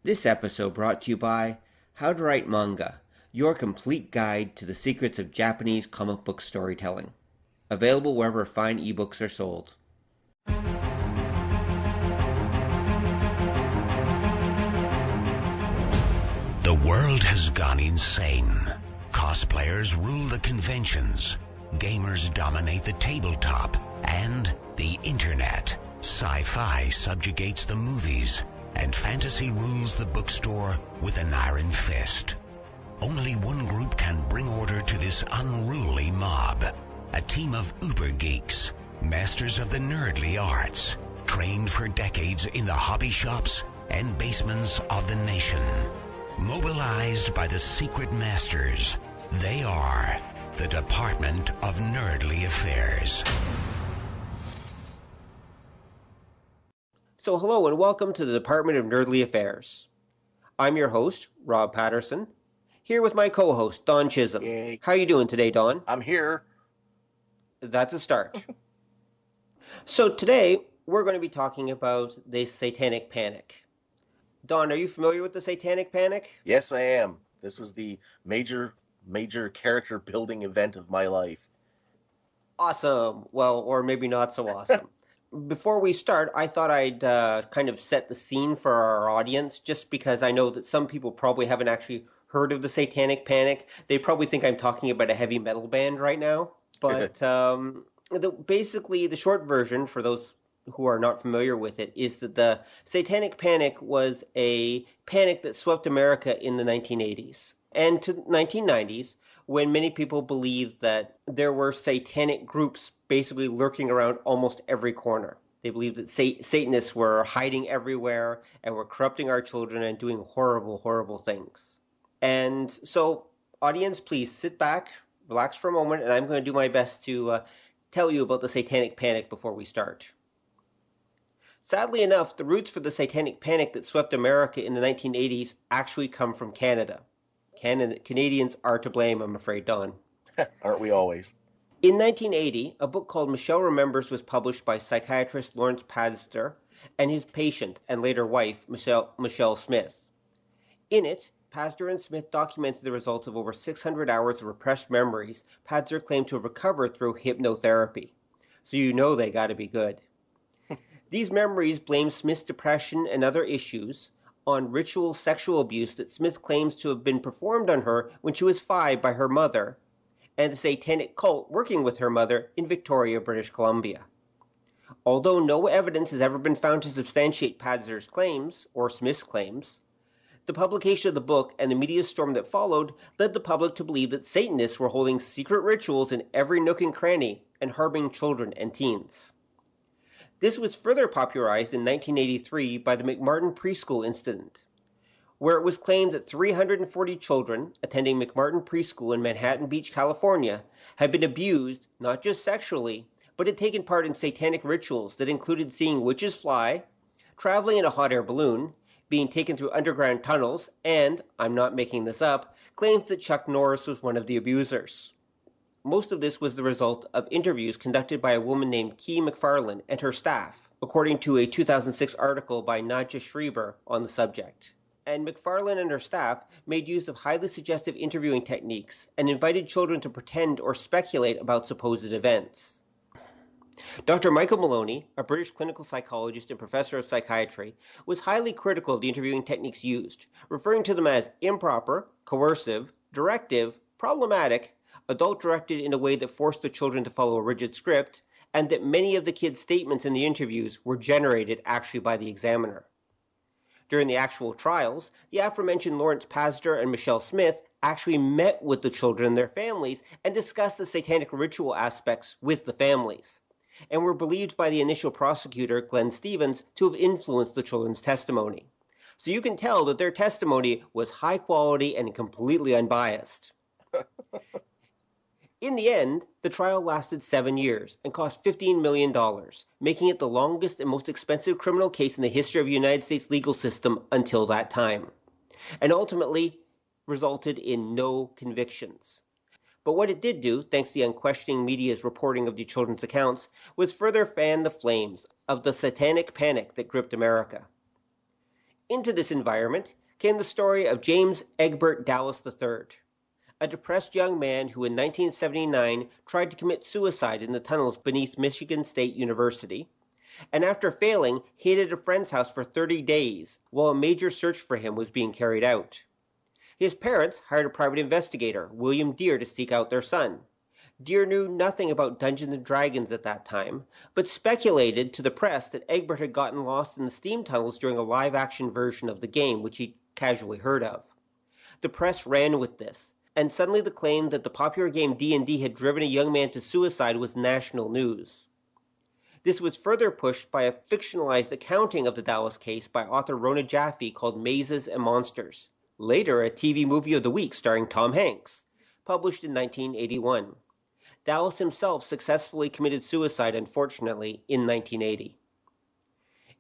This episode brought to you by How to Write Manga, your complete guide to the secrets of Japanese comic book storytelling. Available wherever fine ebooks are sold. The world has gone insane. Cosplayers rule the conventions. Gamers dominate the tabletop and the internet. Sci-fi subjugates the movies, and fantasy rules the bookstore with an iron fist. Only one group can bring order to this unruly mob. A team of uber geeks, masters of the nerdly arts, trained for decades in the hobby shops and basements of the nation. Mobilized by the secret masters, they are the Department of Nerdly Affairs. So hello and welcome to the Department of Nerdly Affairs. I'm your host, Rob Patterson, here with my co-host, Don Chisholm. Yay. How are you doing today, Don? I'm here. That's a start. So today, we're going to be talking about the Satanic Panic. Don, are you familiar with the Satanic Panic? Yes, I am. This was the major character building event of my life. Awesome. Well, or maybe not so awesome. Before we start, I thought I'd kind of set the scene for our audience, just because I know that some people probably haven't actually heard of the Satanic Panic. They probably think I'm talking about a heavy metal band right now. But basically, the short version, for those who are not familiar with it, is that the Satanic Panic was a panic that swept America in the 1980s and to 1990s, when many people believed that there were satanic groups basically lurking around almost every corner. They believed that Satanists were hiding everywhere and were corrupting our children and doing horrible, horrible things. And so, audience, please sit back, relax for a moment, and I'm going to do my best to tell you about the Satanic Panic before we start. Sadly enough, the roots for the Satanic Panic that swept America in the 1980s actually come from Canada. Canadians are to blame, I'm afraid, Don. Aren't we always? In 1980, a book called Michelle Remembers was published by psychiatrist Lawrence Pazder and his patient and later wife, Michelle Smith. In it, Pazder and Smith documented the results of over 600 hours of repressed memories Pazder claimed to have recovered through hypnotherapy. So you know they gotta be good. These memories blame Smith's depression and other issues on ritual sexual abuse that Smith claims to have been performed on her when she was 5 by her mother, and the satanic cult working with her mother in Victoria, British Columbia. Although no evidence has ever been found to substantiate Pazder's claims, or Smith's claims, the publication of the book and the media storm that followed led the public to believe that Satanists were holding secret rituals in every nook and cranny and harboring children and teens. This was further popularized in 1983 by the McMartin Preschool incident, where it was claimed that 340 children attending McMartin Preschool in Manhattan Beach, California, had been abused not just sexually, but had taken part in satanic rituals that included seeing witches fly, traveling in a hot air balloon, being taken through underground tunnels, and, I'm not making this up, claims that Chuck Norris was one of the abusers. Most of this was the result of interviews conducted by a woman named Kee McFarlane and her staff, according to a 2006 article by Nadja Schreiber on the subject. And McFarlane and her staff made use of highly suggestive interviewing techniques and invited children to pretend or speculate about supposed events. Dr. Michael Maloney, a British clinical psychologist and professor of psychiatry, was highly critical of the interviewing techniques used, referring to them as improper, coercive, directive, problematic, adult-directed in a way that forced the children to follow a rigid script, and that many of the kids' statements in the interviews were generated actually by the examiner. During the actual trials, the aforementioned Lawrence Pazder and Michelle Smith actually met with the children and their families and discussed the satanic ritual aspects with the families, and were believed by the initial prosecutor, Glenn Stevens, to have influenced the children's testimony. So you can tell that their testimony was high quality and completely unbiased. In the end, the trial lasted 7 years and cost $15 million, making it the longest and most expensive criminal case in the history of the United States legal system until that time, and ultimately resulted in no convictions. But what it did do, thanks to the unquestioning media's reporting of the children's accounts, was further fan the flames of the satanic panic that gripped America. Into this environment came the story of James Egbert Dallas III, a depressed young man who in 1979 tried to commit suicide in the tunnels beneath Michigan State University, and after failing, hid at a friend's house for 30 days while a major search for him was being carried out. His parents hired a private investigator, William Deere, to seek out their son. Deere knew nothing about Dungeons and Dragons at that time, but speculated to the press that Egbert had gotten lost in the steam tunnels during a live-action version of the game, which he'd casually heard of. The press ran with this, and suddenly the claim that the popular game D&D had driven a young man to suicide was national news. This was further pushed by a fictionalized accounting of the Dallas case by author Rona Jaffe called Mazes and Monsters, later a TV movie of the week starring Tom Hanks, published in 1981. Dallas himself successfully committed suicide, unfortunately, in 1980.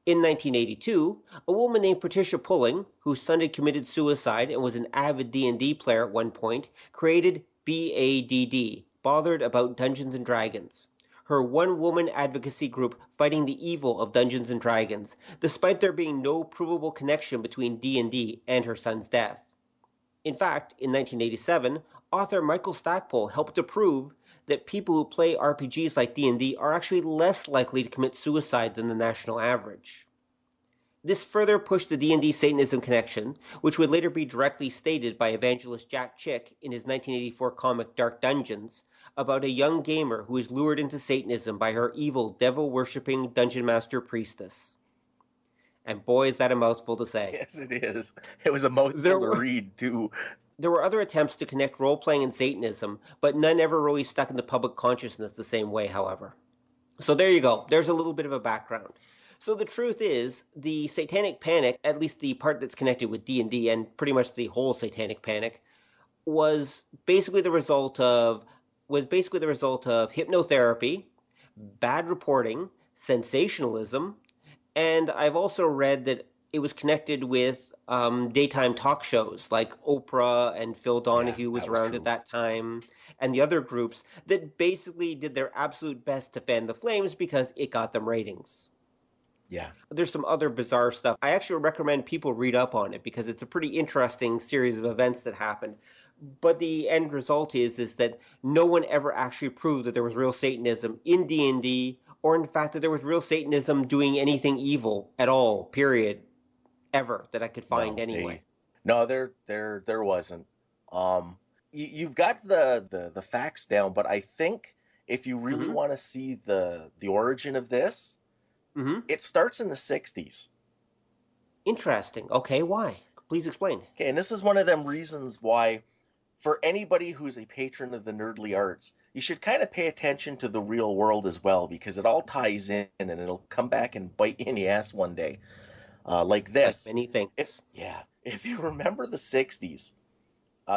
In 1982, a woman named Patricia Pulling, whose son had committed suicide and was an avid D&D player at one point, created BADD, Bothered About Dungeons & Dragons, her one-woman advocacy group fighting the evil of Dungeons & Dragons, despite there being no provable connection between D&D and her son's death. In fact, in 1987, author Michael Stackpole helped to prove that people who play RPGs like D&D are actually less likely to commit suicide than the national average. This further pushed the D&D Satanism connection, which would later be directly stated by evangelist Jack Chick in his 1984 comic Dark Dungeons, about a young gamer who is lured into Satanism by her evil, devil-worshipping dungeon master priestess. And boy, is that a mouthful to say. Yes, it is. It was a mouthful to read, too. There were other attempts to connect role-playing and Satanism, but none ever really stuck in the public consciousness the same way, however. So there you go. There's a little bit of a background. So the truth is, the Satanic Panic, at least the part that's connected with D&D and pretty much the whole Satanic Panic, was basically the result of hypnotherapy, bad reporting, sensationalism, and I've also read that it was connected with daytime talk shows like Oprah and Phil Donahue was around at that time, and the other groups that basically did their absolute best to fan the flames because it got them ratings. Yeah. There's some other bizarre stuff. I actually recommend people read up on it because it's a pretty interesting series of events that happened. But the end result is that no one ever actually proved that there was real Satanism in D&D, or in fact that there was real Satanism doing anything evil at all, period, ever, that I could find anyway. There wasn't. You've got the facts down, but I think if you really want to see the origin of this, it starts in the 60s. Interesting. Okay, why? Please explain. Okay, and this is one of them reasons why, for anybody who's a patron of the nerdly arts, you should kind of pay attention to the real world as well, because it all ties in and it'll come back and bite you in the ass one day. Like this. Like many things. If you remember the 60s,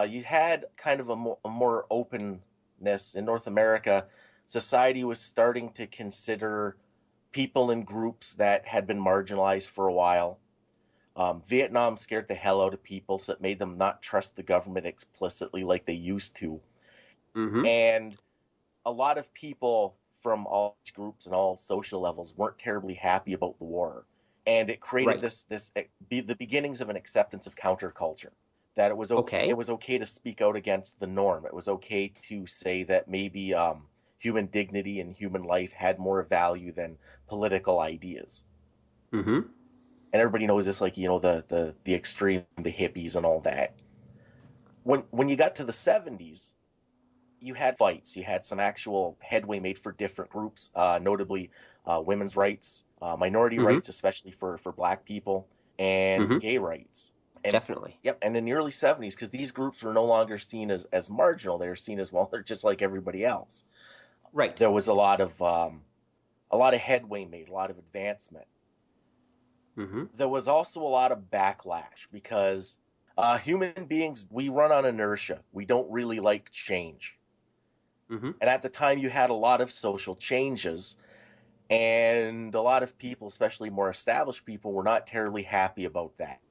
you had kind of a more openness in North America. Society was starting to consider people in groups that had been marginalized for a while. Vietnam scared the hell out of people, so it made them not trust the government explicitly like they used to. And a lot of people from all groups and all social levels weren't terribly happy about the war. And it created the beginnings of an acceptance of counterculture. That it was okay. It was okay to speak out against the norm. It was okay to say that maybe human dignity and human life had more value than political ideas. And everybody knows this, like, the extreme, the hippies and all that. When you got to the 70s, you had fights. You had some actual headway made for different groups, notably women's rights, minority rights, especially for black people, and gay rights. And, definitely. Yep. And in the early 70s, because these groups were no longer seen as marginal, they were seen as, well, they're just like everybody else. Right. There was a lot of headway made, a lot of advancement. There was also a lot of backlash because human beings, we run on inertia. We don't really like change. And at the time, you had a lot of social changes, and a lot of people, especially more established people, were not terribly happy about that.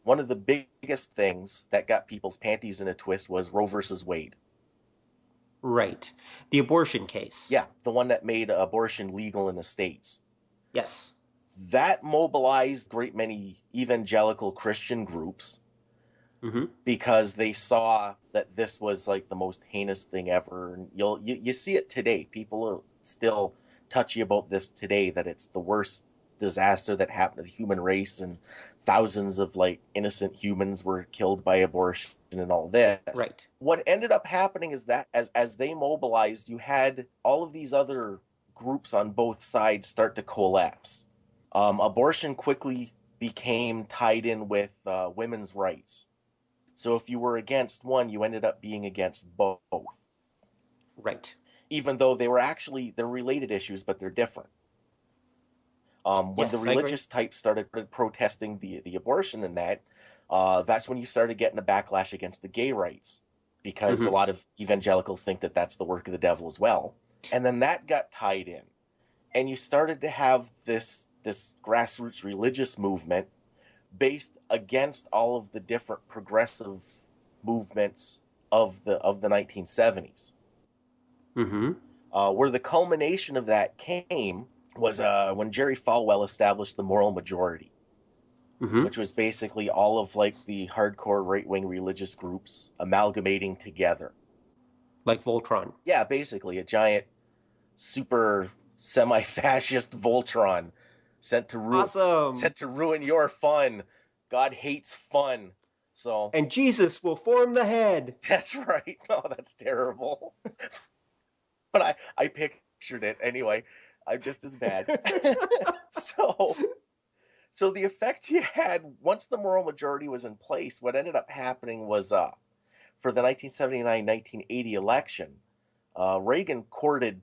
One of the biggest things that got people's panties in a twist was Roe versus Wade. Right. The abortion case. Yeah, the one that made abortion legal in the States. Yes. That mobilized a great many evangelical Christian groups because they saw that this was like the most heinous thing ever. And you see it today. People are still touchy about this today, that it's the worst disaster that happened to the human race, and thousands of like innocent humans were killed by abortion and all this. Right. What ended up happening is that as they mobilized, you had all of these other groups on both sides start to collapse. Abortion quickly became tied in with women's rights. So if you were against one, you ended up being against both. Right. Even though they're related issues, but they're different. When the religious types started protesting the abortion and that's when you started getting a backlash against the gay rights, because a lot of evangelicals think that that's the work of the devil as well. And then that got tied in. And you started to have this grassroots religious movement based against all of the different progressive movements of the 1970s. Where the culmination of that came was when Jerry Falwell established the moral majority, which was basically all of like the hardcore right-wing religious groups amalgamating together. Like Voltron. Yeah, basically a giant super semi-fascist Voltron sent to ruin your fun. God hates fun. So and Jesus will form the head. That's right. Oh, that's terrible. But I pictured it anyway. I'm just as bad. So the effect you had once the moral majority was in place, what ended up happening was for the 1979-1980 election, Reagan courted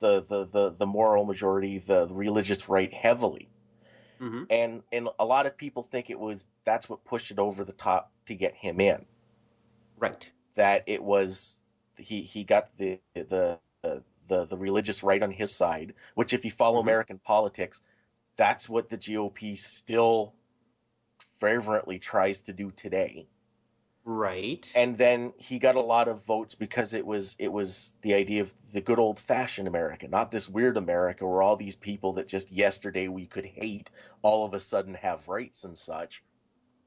the moral majority, the religious right, heavily. And a lot of people think that's what pushed it over the top to get him in. Right. That it was he got the religious right on his side, which if you follow American politics, that's what the GOP still fervently tries to do today. Right. And then he got a lot of votes because it was the idea of the good old-fashioned America, not this weird America where all these people that just yesterday we could hate all of a sudden have rights and such.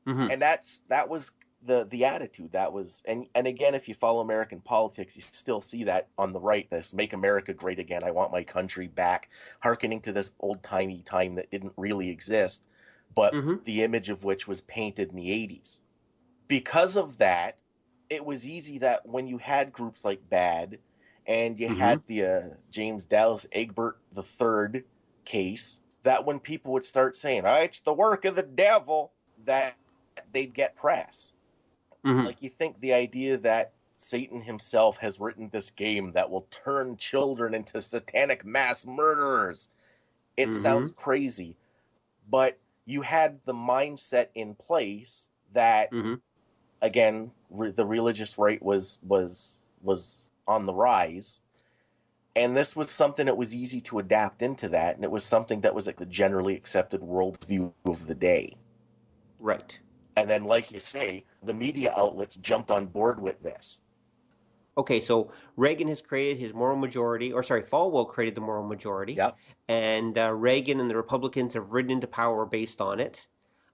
And that was the attitude. That was and again, if you follow American politics, you still see that on the right, this make America great again, I want my country back, hearkening to this old-timey time that didn't really exist, but the image of which was painted in the 80s. Because of that, it was easy that when you had groups like BAD and you had the James Dallas Egbert III case, that when people would start saying, it's the work of the devil, that they'd get press. Like, you think the idea that Satan himself has written this game that will turn children into satanic mass murderers. It sounds crazy, but you had the mindset in place that again, the religious right was on the rise, and this was something that was easy to adapt into that, and it was something that was like the generally accepted worldview of the day. Right. And then, like you say, the media outlets jumped on board with this. Okay, so Reagan has created his moral majority, Falwell created the moral majority. Yep. And Reagan and the Republicans have ridden into power based on it.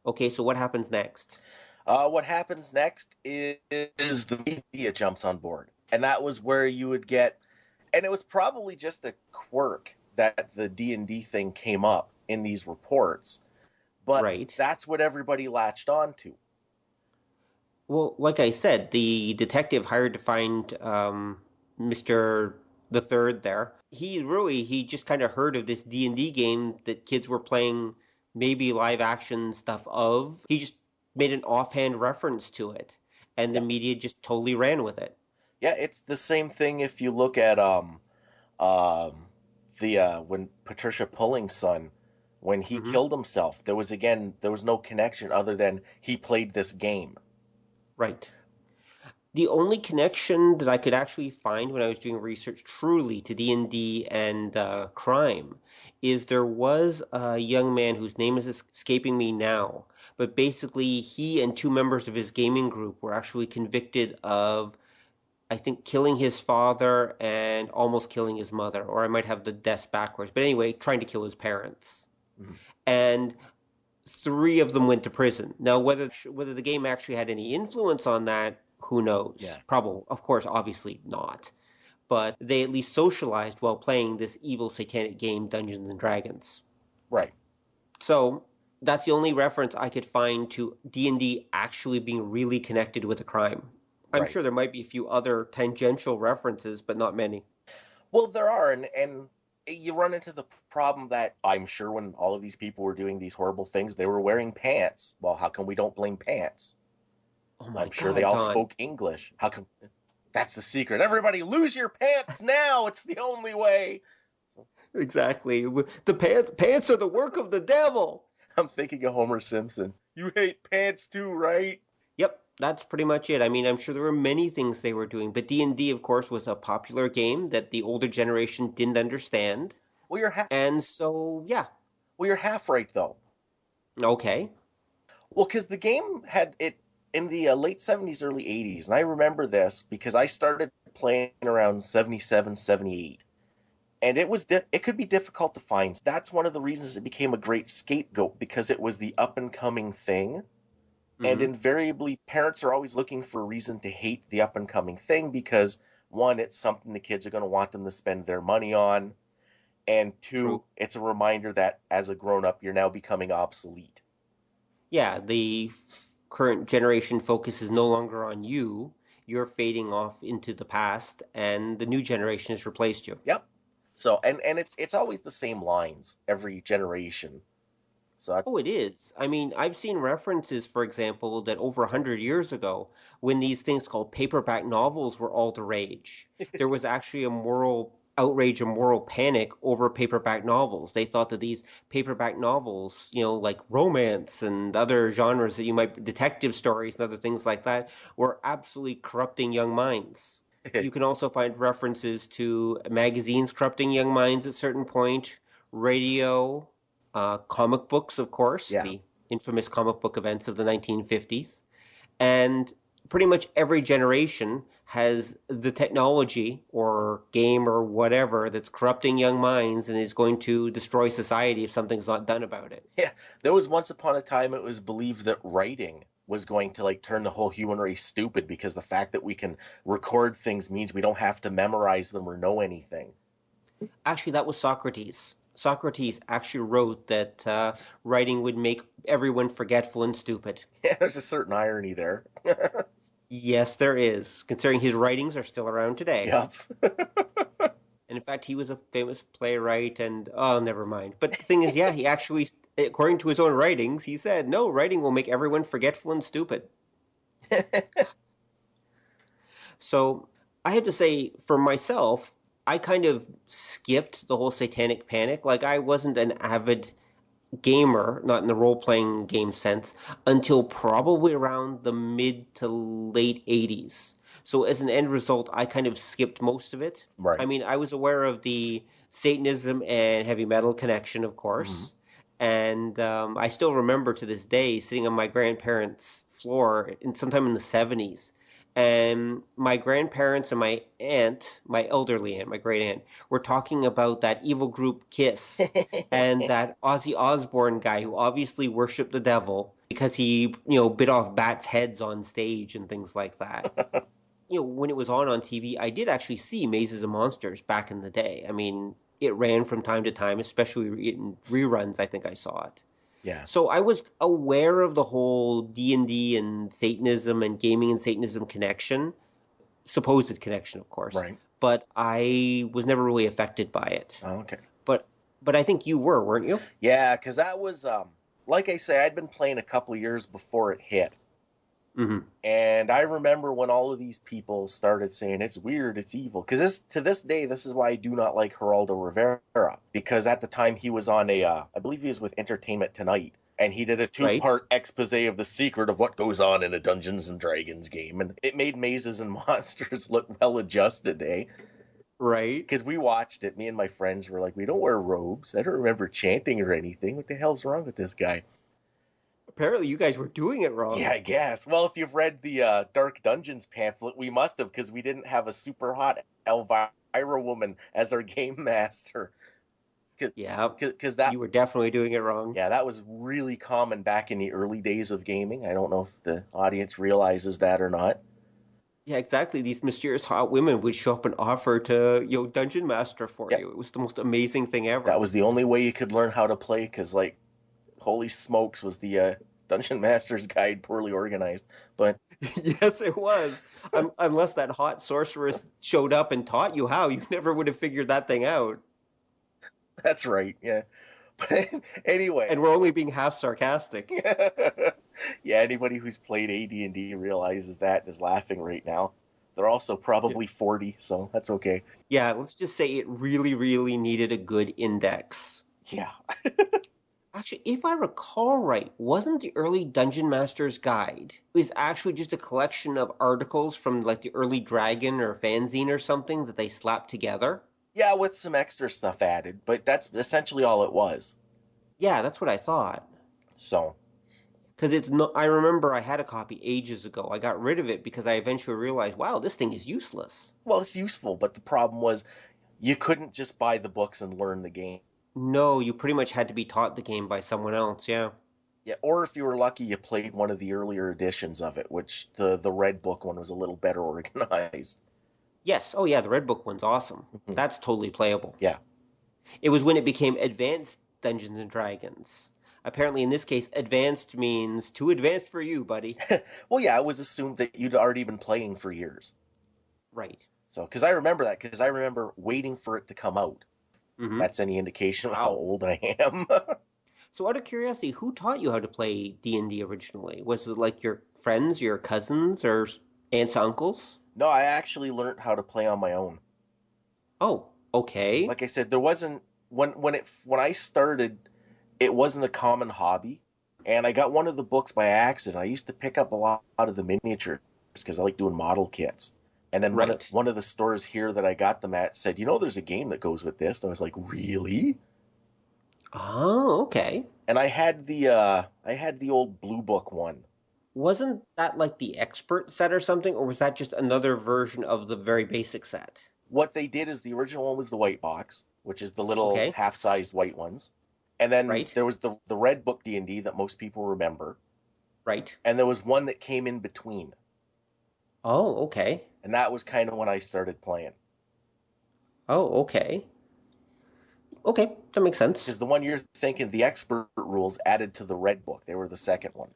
Okay, so what happens next? What happens next is the media jumps on board. And that was where you would get, and it was probably just a quirk that the D&D thing came up in these reports, but that's what everybody latched on to. Well, like I said, the detective hired to find Mr. the Third there, he just kind of heard of this D&D game that kids were playing, maybe live action stuff of. He just made an offhand reference to it, and the media just totally ran with it. Yeah, it's the same thing if you look at when Patricia Pulling's son, when he killed himself, there was no connection other than he played this game. Right. The only connection that I could actually find when I was doing research truly to D&D and crime is there was a young man whose name is escaping me now, but basically he and two members of his gaming group were actually convicted of, I think, killing his father and almost killing his mother, or I might have the deaths backwards. But anyway, trying to kill his parents. and 3 of them went to prison. Now, whether the game actually had any influence on that, who knows? Yeah. Probably, of course, obviously not. But they at least socialized while playing this evil satanic game, Dungeons and Dragons. Right. So that's the only reference I could find to D&D actually being really connected with a crime. I'm Right. sure there might be a few other tangential references, but not many. Well, there are, and you run into the problem that I'm sure when all of these people were doing these horrible things, they were wearing pants. Well, how come we don't blame pants? Oh my I'm sure God, they all Don. spoke English. How come? That's the secret. Everybody lose your pants now. It's the only way. Exactly. The pants are the work of the devil. I'm thinking of Homer Simpson. You hate pants too, right? Yep, that's pretty much it. I mean, I'm sure there were many things they were doing, but D&D, of course, was a popular game that the older generation didn't understand. Well, And so, yeah, you're half right though. okay. Well, because the game had it in the late 70s, early 80s, and I remember this because I started playing around 77, 78. And it could be difficult to find. That's one of the reasons it became a great scapegoat, because it was the up and coming thing. And invariably, parents are always looking for a reason to hate the up and coming thing because, one, it's something the kids are going to want them to spend their money on. And two, True. It's a reminder that as a grown up, you're now becoming obsolete. Yeah, the current generation focus is no longer on you. You're fading off into the past, and the new generation has replaced you. Yep. So, and it's always the same lines every generation. So that's, Oh, it is. I mean, I've seen references, for example, that over 100 years ago, when these things called paperback novels were all the rage, there was actually a moral outrage, a moral panic over paperback novels. They thought that these paperback novels, like romance and other genres that you might, detective stories and other things like that, were absolutely corrupting young minds. You can also find references to magazines corrupting young minds at a certain point, radio, comic books, of course, Yeah. the infamous comic book events of the 1950s. And pretty much every generation has the technology or game or whatever that's corrupting young minds and is going to destroy society if something's not done about it. yeah. There was once upon a time it was believed that writing was going to turn the whole human race stupid, because the fact that we can record things means we don't have to memorize them or know anything. Actually, that was Socrates. Socrates actually wrote that writing would make everyone forgetful and stupid. Yeah, there's a certain irony there. Yes, there is, considering his writings are still around today. Yep. And in fact, he was a famous playwright and, oh, never mind. But the thing is, yeah, he actually, according to his own writings, he said, no, writing will make everyone forgetful and stupid. So I had to say, for myself, I kind of skipped the whole satanic panic. Like, I wasn't an avid gamer, not in the role-playing game sense, until probably around the mid to late 80s. So as an end result, I kind of skipped most of it. Right. I mean, I was aware of the Satanism and heavy metal connection, of course. And I still remember to this day sitting on my grandparents' floor sometime in the 70s. And my grandparents and my aunt, my elderly aunt, my great aunt, were talking about that evil group Kiss and that Ozzy Osbourne guy who obviously worshipped the devil because he, bit off bats' heads on stage and things like that. When it was on TV, I did actually see Mazes and Monsters back in the day. I mean, it ran from time to time, especially in reruns. I think I saw it. Yeah. So I was aware of the whole D&D and Satanism and gaming and Satanism connection, supposed connection, of course. Right. But I was never really affected by it. Oh, okay. But I think you were, weren't you? Yeah, because that was, like I say, I'd been playing a couple of years before it hit. Mm-hmm. And I remember when all of these people started saying it's weird, it's evil. Because to this day, this is why I do not like Geraldo Rivera. Because at the time he was on I believe he was with Entertainment Tonight. And he did a 2-part expose of the secret of what goes on in a Dungeons and Dragons game. And it made Mazes and Monsters look well adjusted, eh? Right. Because we watched it, me and my friends were like, we don't wear robes. I don't remember chanting or anything. What the hell's wrong with this guy? Apparently you guys were doing it wrong. Yeah, I guess. Well, if you've read the Dark Dungeons pamphlet, we must have, because we didn't have a super hot Elvira woman as our game master. Yeah, Because that, you were definitely doing it wrong. yeah, that was really common back in the early days of gaming. I don't know if the audience realizes that or not. Yeah, exactly. These mysterious hot women would show up and offer to, dungeon master for Yep, you. It was the most amazing thing that ever. was the only way you could learn how to play. Because like, holy smokes, was the Dungeon Master's Guide poorly organized. But Yes, it was. Unless that hot sorceress showed up and taught you how, you never would have figured that thing out. that's right, yeah. But anyway, And we're only being half sarcastic. yeah, anybody who's played AD&D realizes that and is laughing right now. They're also probably 40, so that's okay. Yeah, let's just say it really, really needed a good index. Yeah. Actually, if I recall right, wasn't the early Dungeon Master's Guide is actually just a collection of articles from like the early Dragon or fanzine or something that they slapped together? Yeah, with some extra stuff added, but that's essentially all it was. Yeah, that's what I thought. So, Because it's no, I remember I had a copy ages ago. I got rid of it because I eventually realized, wow, this thing is useless. well, it's useful, but the problem was you couldn't just buy the books and learn the game. No, you pretty much had to be taught the game by someone else, yeah. Yeah, or if you were lucky, you played one of the earlier editions of it, which the Red Book one was a little better organized. Yes, oh yeah, the Red Book one's awesome. That's totally playable. Yeah. It was when it became Advanced Dungeons and Dragons. Apparently, in this case, advanced means too advanced for you, buddy. Well, yeah, it was assumed that you'd already been playing for years. Right. So, because I remember waiting for it to come out. Mm-hmm. That's any indication of Wow. how old I am. So, out of curiosity, who taught you how to play D&D originally? Was it like your friends, your cousins, or aunts, uncles? No, I actually learned how to play on my own. Oh, okay. Like I said, there wasn't when I started, it wasn't a common hobby, and I got one of the books by accident. I used to pick up a lot of the miniatures because I like doing model kits. And then Right. one of the stores here that I got them at said, there's a game that goes with this. And I was like, really? Oh, okay. And I had the old Blue Book one. Wasn't that like the expert set or something, or was that just another version of the very basic set? What they did is the original one was the white box, which is the little Okay. half-sized white ones. And then Right. there was the Red Book D&D that most people remember. Right. And there was one that came in between. Oh, okay. And that was kind of when I started playing. Oh, okay. Okay, that makes sense. Because the one you're thinking, the expert rules added to the Red Book. They were the second one.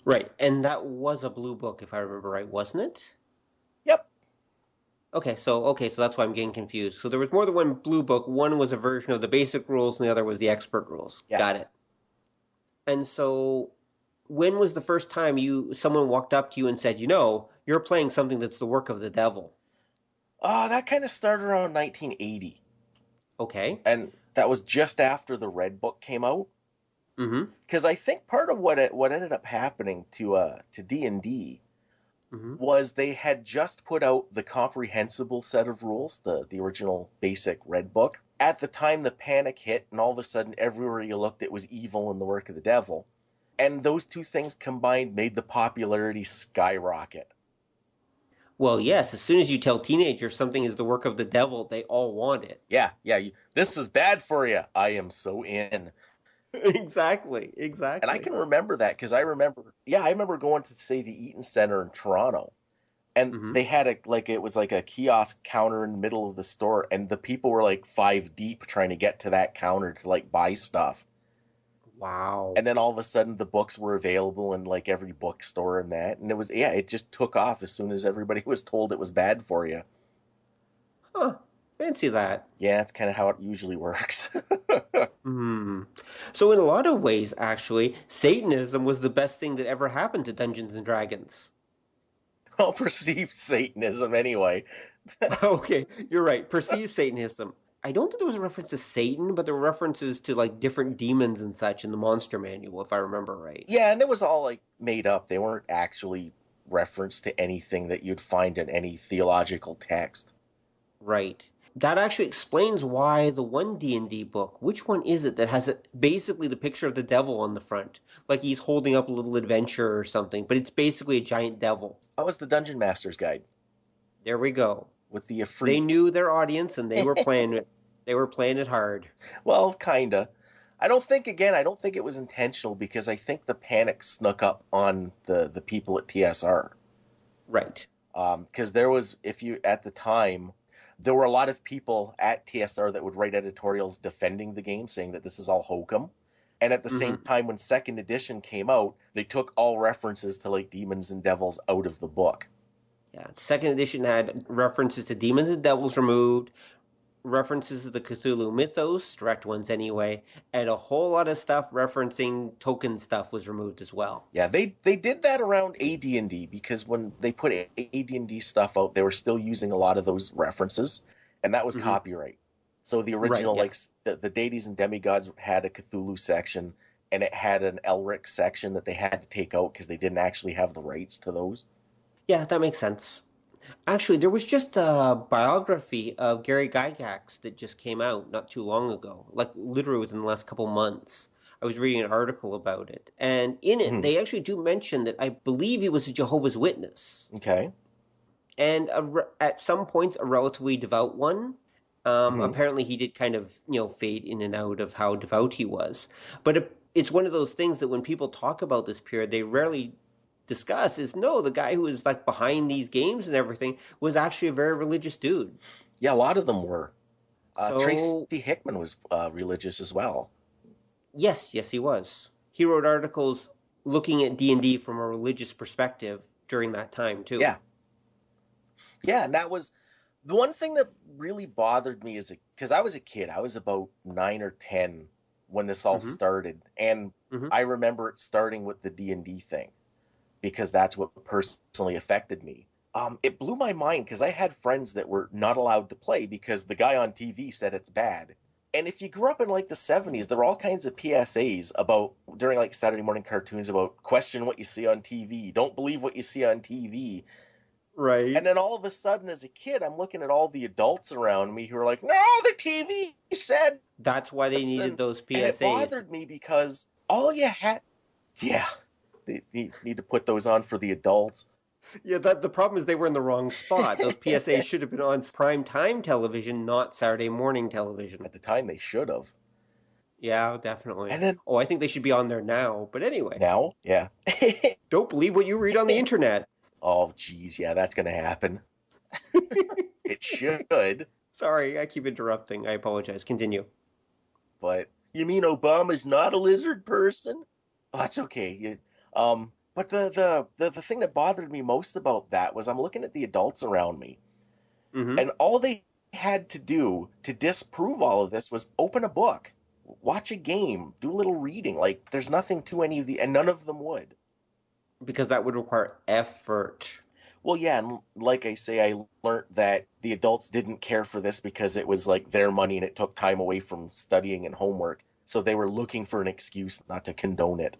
Right, and that was a blue book, if I remember right, wasn't it? Yep. Okay, so that's why I'm getting confused. So there was more than one blue book. One was a version of the basic rules, and the other was the expert rules. Yeah. Got it. And so, when was the first time someone walked up to you and said, you're playing something that's the work of the devil? That kind of started around 1980. Okay. And that was just after the Red Book came out. Mm-hmm. Because I think part of what ended up happening to D&D Mm-hmm. was they had just put out the comprehensible set of rules, the original basic Red Book. At the time, the panic hit, and all of a sudden, everywhere you looked, it was evil and the work of the devil. And those two things combined made the popularity skyrocket. Well, yes, as soon as you tell teenagers something is the work of the devil, they all want it. Yeah, this is bad for you. I am so in. Exactly. And I can remember that because I remember going to, say, the Eaton Center in Toronto, and they had it was like a kiosk counter in the middle of the store, and the people were like 5 deep trying to get to that counter to like buy stuff. Wow. And then all of a sudden the books were available in like every bookstore and that, and it just took off as soon as everybody was told it was bad for you. Huh. Fancy that. Yeah, it's kind of how it usually works. So in a lot of ways, actually, Satanism was the best thing that ever happened to Dungeons and Dragons. Well, perceived Satanism anyway. Okay, you're right. Perceived Satanism. I don't think there was a reference to Satan, but there were references to like different demons and such in the monster manual, if I remember right. Yeah, and it was all like made up. They weren't actually referenced to anything that you'd find in any theological text. Right. That actually explains why the one D&D book, which one is it that has basically the picture of the devil on the front? Like he's holding up a little adventure or something, but it's basically a giant devil. That was the Dungeon Master's Guide. There we go. With the They knew their audience and they were playing it. They were playing it hard. Well, kinda. I don't think it was intentional because I think the panic snuck up on the people at TSR. Right. Because at the time, there were a lot of people at TSR that would write editorials defending the game, saying that this is all hokum. And at the same time, when second edition came out, they took all references to like demons and devils out of the book. Yeah. Second edition had references to demons and devils removed, references to the Cthulhu mythos, direct ones anyway, and a whole lot of stuff referencing token stuff was removed as well. Yeah, they did that around AD&D because when they put AD&D stuff out, they were still using a lot of those references, and that was copyright. So the original, the deities and demigods had a Cthulhu section, and it had an Elric section that they had to take out because they didn't actually have the rights to those. Yeah, that makes sense. Actually, there was just a biography of Gary Gygax that just came out not too long ago, like literally within the last couple months. I was reading an article about it, and in it, they actually do mention that I believe he was a Jehovah's Witness. Okay. And at some points, a relatively devout one. Apparently, he did kind of, fade in and out of how devout he was. But it's one of those things that when people talk about this period, they rarely discuss is the guy who is like behind these games and everything was actually a very religious dude. Yeah, a lot of them were. Tracy Hickman was religious as well. Yes, he was. He wrote articles looking at D&D from a religious perspective during that time too. Yeah, and that was the one thing that really bothered me because I was a kid. I was about 9 or 10 when this all started, and I remember it starting with the D&D thing because that's what personally affected me. It blew my mind because I had friends that were not allowed to play because the guy on TV said it's bad. And if you grew up in like the 70s, there were all kinds of PSAs during like Saturday morning cartoons about question what you see on TV, don't believe what you see on TV. Right. And then all of a sudden, as a kid, I'm looking at all the adults around me who are like, no, the TV said. That's why they needed those PSAs. And it bothered me because all you had... Yeah, they need to put those on for the adults. Yeah, the problem is they were in the wrong spot. Those PSAs should have been on prime time television, not Saturday morning television. At the time, they should have. Yeah, definitely. And then, I think they should be on there now. But anyway. Now? Yeah. Don't believe what you read on the internet. Oh, geez, yeah, that's going to happen. It should. Sorry, I keep interrupting. I apologize. Continue. But, you mean Obama's not a lizard person? Oh, that's okay. But the thing that bothered me most about that was I'm looking at the adults around me, and all they had to do to disprove all of this was open a book, watch a game, do a little reading. Like, there's nothing to any of and none of them would. Because that would require effort. Well, yeah, and like I say, I learned that the adults didn't care for this because it was like their money and it took time away from studying and homework, so they were looking for an excuse not to condone it.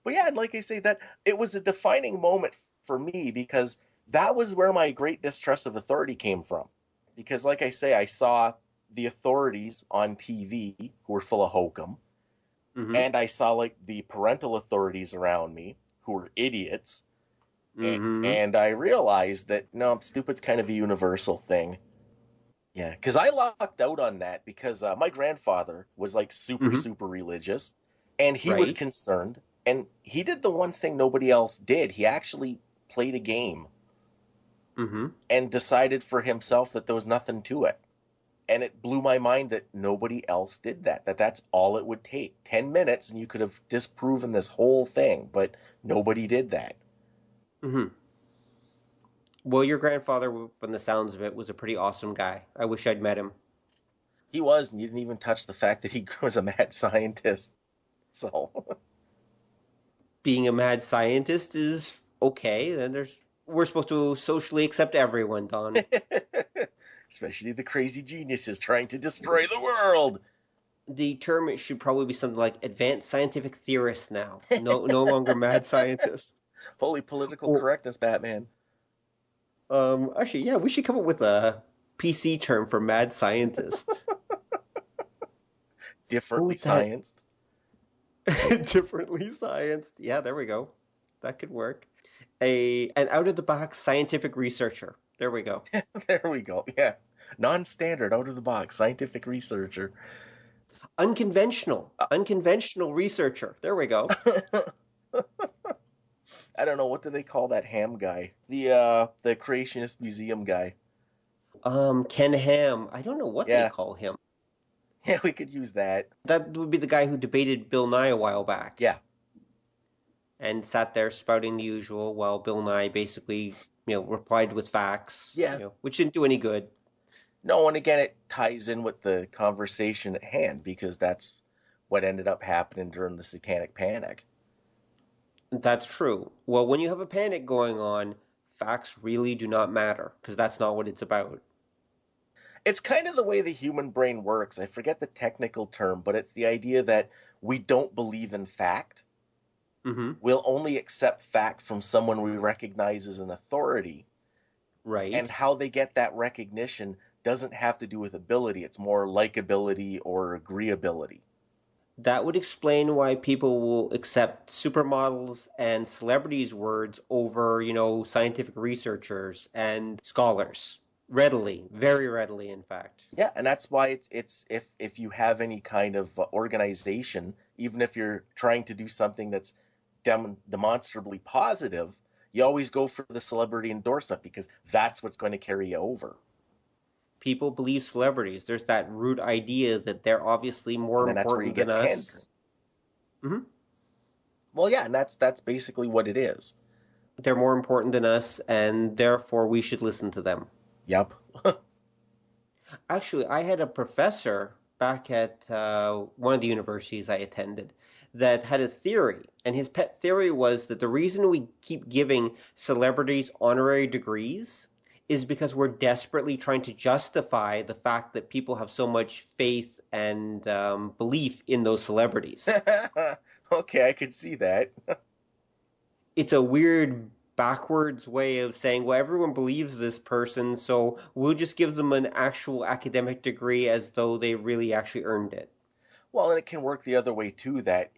But yeah, and like I say, that it was a defining moment for me because that was where my great distrust of authority came from. Because like I say, I saw the authorities on TV who were full of hokum, and I saw like the parental authorities around me who were idiots, and I realized that, no, stupid's kind of a universal thing. Yeah, because I locked out on that because my grandfather was like super religious, and he was concerned. And he did the one thing nobody else did. He actually played a game and decided for himself that there was nothing to it. And it blew my mind that nobody else did that. That's all it would take. 10 minutes and you could have disproven this whole thing. But nobody did that. Well, your grandfather, from the sounds of it, was a pretty awesome guy. I wish I'd met him. He was, and you didn't even touch the fact that he was a mad scientist. So... Being a mad scientist is okay. Then we're supposed to socially accept everyone, Don. Especially the crazy geniuses trying to destroy the world. The term should probably be something like advanced scientific theorist now. No longer mad scientist. Fully political correctness, Batman. Actually, yeah, we should come up with a PC term for mad scientist. Differently scienced. Differently scienced. Yeah, there we go. That could work. An out-of-the-box scientific researcher. There we go. There we go. Yeah. Non-standard, out of the box, scientific researcher. Unconventional researcher. There we go. I don't know, what do they call that ham guy? The Creationist Museum guy. Ken Ham. I don't know what they Yeah. call him. Yeah, we could use that. That would be the guy who debated Bill Nye a while back. Yeah. And sat there spouting the usual while Bill Nye basically, replied with facts. Yeah. Which didn't do any good. No, and again, it ties in with the conversation at hand because that's what ended up happening during the Satanic Panic. That's true. Well, when you have a panic going on, facts really do not matter because that's not what it's about. It's kind of the way the human brain works. I forget the technical term, but it's the idea that we don't believe in fact. Mm-hmm. We'll only accept fact from someone we recognize as an authority. Right. And how they get that recognition doesn't have to do with ability. It's more likability or agreeability. That would explain why people will accept supermodels and celebrities' words over, scientific researchers and scholars. Readily, very readily, in fact. Yeah, and that's why it's if you have any kind of organization, even if you're trying to do something that's demonstrably positive, you always go for the celebrity endorsement because that's what's going to carry you over. People believe celebrities. There's that root idea that they're obviously more important than us. Mm-hmm. Well, yeah, and that's basically what it is. They're more important than us, and therefore we should listen to them. Yep. Actually, I had a professor back at one of the universities I attended that had a theory, and his pet theory was that the reason we keep giving celebrities honorary degrees is because we're desperately trying to justify the fact that people have so much faith and belief in those celebrities. Okay, I could see that. It's a weird backwards way of saying, well, everyone believes this person, so we'll just give them an actual academic degree as though they really actually earned it. Well, and it can work the other way too, that,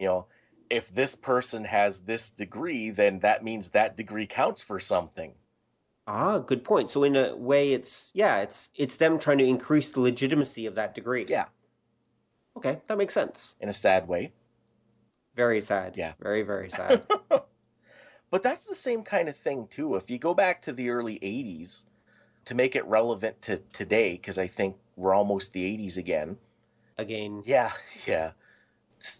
if this person has this degree, then that means that degree counts for something. Ah, good point. So in a way, it's them trying to increase the legitimacy of that degree. Yeah. Okay, that makes sense. In a sad way. Very sad. Yeah. Very, very sad. But that's the same kind of thing too. If you go back to the early 80s, to make it relevant to today, because I think we're almost the 80s again. Again. Yeah.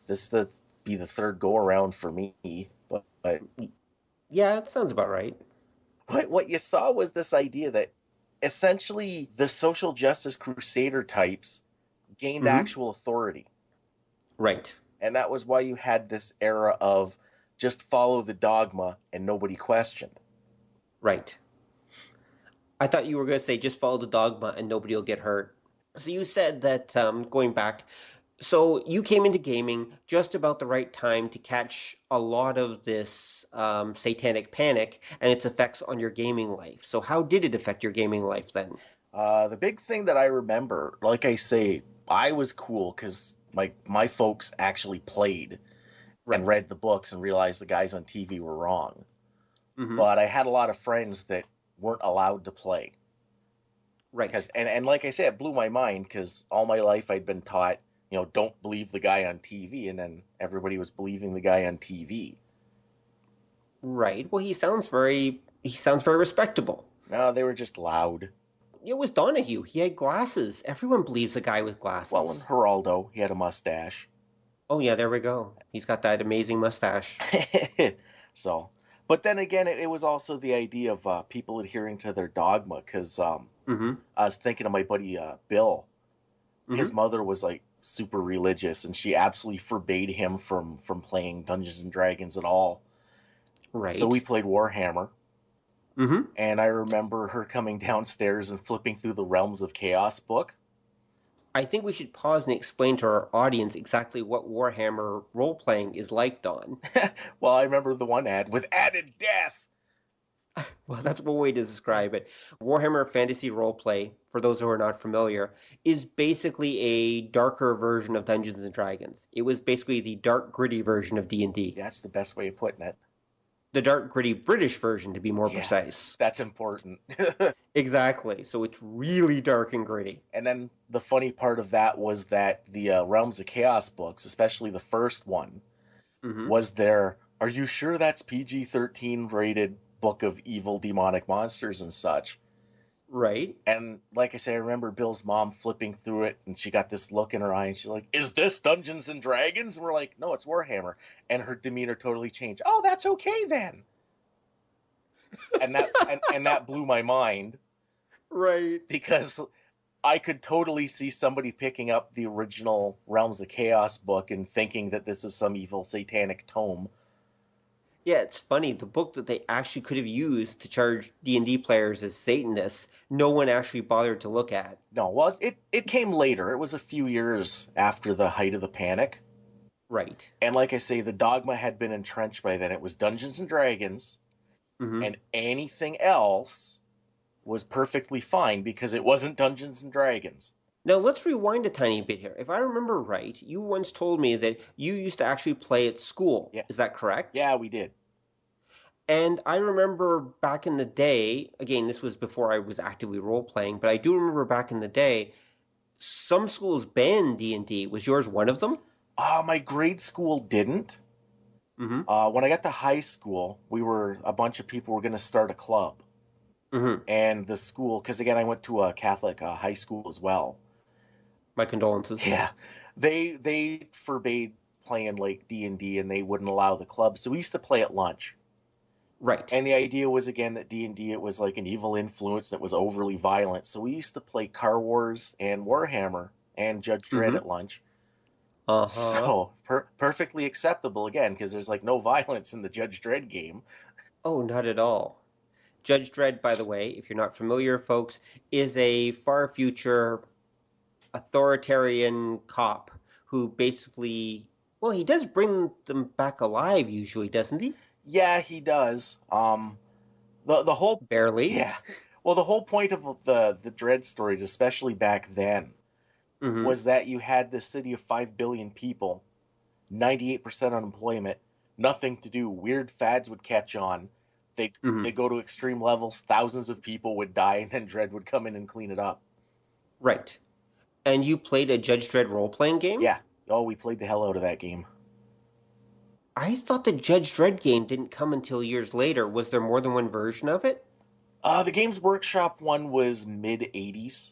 This will be the third go around for me. But yeah, that sounds about right. But what you saw was this idea that essentially the social justice crusader types gained actual authority. Right. And that was why you had this era of just follow the dogma and nobody questioned. Right. I thought you were going to say just follow the dogma and nobody will get hurt. So you said that, going back, so you came into gaming just about the right time to catch a lot of this satanic panic and its effects on your gaming life. So how did it affect your gaming life then? The big thing that I remember, like I say, I was cool because my folks actually played and read the books and realized the guys on TV were wrong. Mm-hmm. But I had a lot of friends that weren't allowed to play. Right. And like I said, it blew my mind because all my life I'd been taught, don't believe the guy on TV, and then everybody was believing the guy on TV. Right. Well, he sounds very respectable. No, they were just loud. It was Donahue. He had glasses. Everyone believes a guy with glasses. Well, and Geraldo, he had a mustache. Oh, yeah, there we go. He's got that amazing mustache. So, but then again, it was also the idea of people adhering to their dogma, because I was thinking of my buddy Bill. His mother was like super religious, and she absolutely forbade him from playing Dungeons and Dragons at all. Right. So we played Warhammer. And I remember her coming downstairs and flipping through the Realms of Chaos book. I think we should pause and explain to our audience exactly what Warhammer role-playing is like, Don. Well, I remember the one ad with added death. Well, that's one way to describe it. Warhammer Fantasy Roleplay, for those who are not familiar, is basically a darker version of Dungeons & Dragons. It was basically the dark, gritty version of D&D. That's the best way of putting it. The dark, gritty British version, to be more Yeah, precise. that's important. Exactly. So it's really dark and gritty. And then the funny part of that was that the Realms of Chaos books, especially the first one, Mm-hmm. was their, are you sure that's PG-13 rated book of evil demonic monsters and such? Right. And like I say, I remember Bill's mom flipping through it, and she got this look in her eye, and she's like, "Is this Dungeons and Dragons?" And we're like, "No, it's Warhammer." And her demeanor totally changed. Oh, that's okay then. And that blew my mind Right. because I could totally see somebody picking up the original Realms of Chaos book and thinking that this is some evil satanic tome. Yeah, it's funny. The book that they actually could have used to charge D&D players as Satanists, no one actually bothered to look at. No, well, it came later. It was a few years after the height of the panic. Right. And like I say, the dogma had been entrenched by then. It was Dungeons and Dragons, Mm-hmm. and anything else was perfectly fine because it wasn't Dungeons and Dragons. Now let's rewind a tiny bit here. If I remember right, you once told me that you used to actually play at school. Yeah. Is that correct? Yeah, we did. And I remember back in the day, again, this was before I was actively role-playing, but I do remember back in the day, some schools banned D&D. Was yours one of them? My grade school didn't. Mm-hmm. When I got to high school, a bunch of people were going to start a club. Mm-hmm. And the school, because again, I went to a Catholic high school as well. My condolences. Yeah, they forbade playing like D&D, and they wouldn't allow the club. So we used to play at lunch. Right. And the idea was, again, that D&D, it was like an evil influence that was overly violent. So we used to play Car Wars and Warhammer and Judge Dredd at lunch. Uh-huh. So perfectly acceptable, again, because there's like no violence in the Judge Dredd game. Oh, not at all. Judge Dredd, by the way, if you're not familiar, folks, is a far future authoritarian cop who basically, well, he does bring them back alive usually, doesn't he? Yeah, he does. The whole Barely. Yeah. Well, the whole point of the Dredd stories, especially back then, was that you had this city of 5 billion people, 98% unemployment, nothing to do. Weird fads would catch on. They'd go to extreme levels. Thousands of people would die, and then Dredd would come in and clean it up. Right. And you played a Judge Dredd role-playing game? Yeah. Oh, we played the hell out of that game. I thought the Judge Dredd game didn't come until years later. Was there more than one version of it? The Games Workshop one was mid-80s.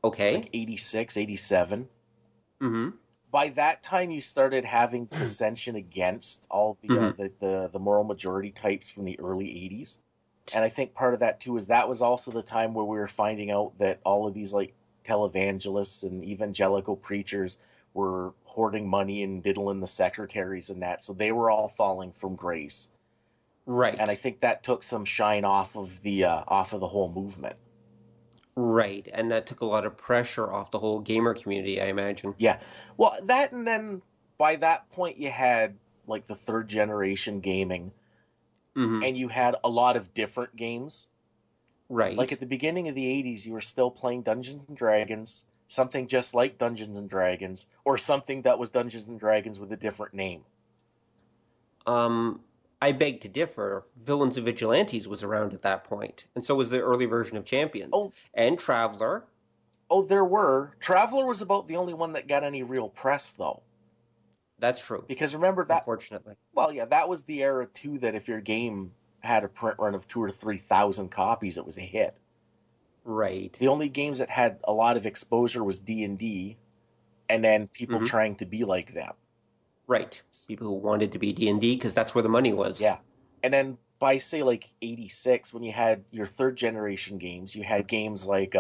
Okay. Like 86, 87. Mm-hmm. By that time, you started having dissension against all the moral majority types from the early 80s. And I think part of that, too, is that was also the time where we were finding out that all of these, like, televangelists and evangelical preachers were hoarding money and diddling the secretaries and that. So they were all falling from grace. Right. And I think that took some shine off of the whole movement. Right, and that took a lot of pressure off the whole gamer community, I imagine. Yeah. Well, that, and then by that point you had like the third generation gaming, and you had a lot of different games. Right. Like at the beginning of the 80s, you were still playing Dungeons and Dragons, something just like Dungeons and Dragons, or something that was Dungeons and Dragons with a different name. I beg to differ. Villains and Vigilantes was around at that point, and so was the early version of Champions. Oh. And Traveler. Oh, there were. Traveler was about the only one that got any real press, though. That's true. Because remember that... Unfortunately. Well, yeah, that was the era, too, that if your game had a print run of 2,000 or 3,000 copies, it was a hit. Right. The only games that had a lot of exposure was D&D, and then people trying to be like them. Right. People who wanted to be D&D, because that's where the money was. Yeah. And then by, say, like, 86, when you had your third-generation games, you had games like...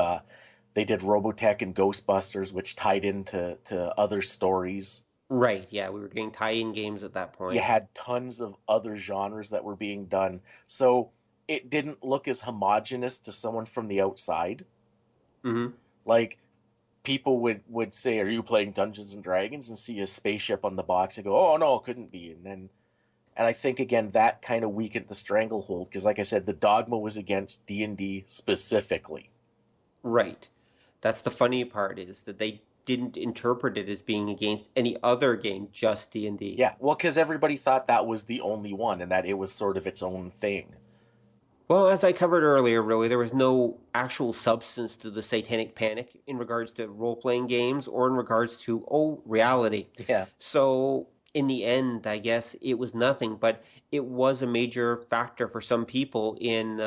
they did Robotech and Ghostbusters, which tied into other stories. Right, yeah, we were getting tie-in games at that point. You had tons of other genres that were being done. So it didn't look as homogenous to someone from the outside. Like, people would say, are you playing Dungeons and Dragons? And see a spaceship on the box and go, oh, no, it couldn't be. And I think, again, that kind of weakened the stranglehold. Because, like I said, the dogma was against D&D specifically. Right. That's the funny part, is that they didn't interpret it as being against any other game, just D&D. Yeah, well, because everybody thought that was the only one and that it was sort of its own thing. Well, as I covered earlier, really, there was no actual substance to the Satanic Panic in regards to role-playing games or in regards to, reality. Yeah. So, in the end, I guess it was nothing, but it was a major factor for some people in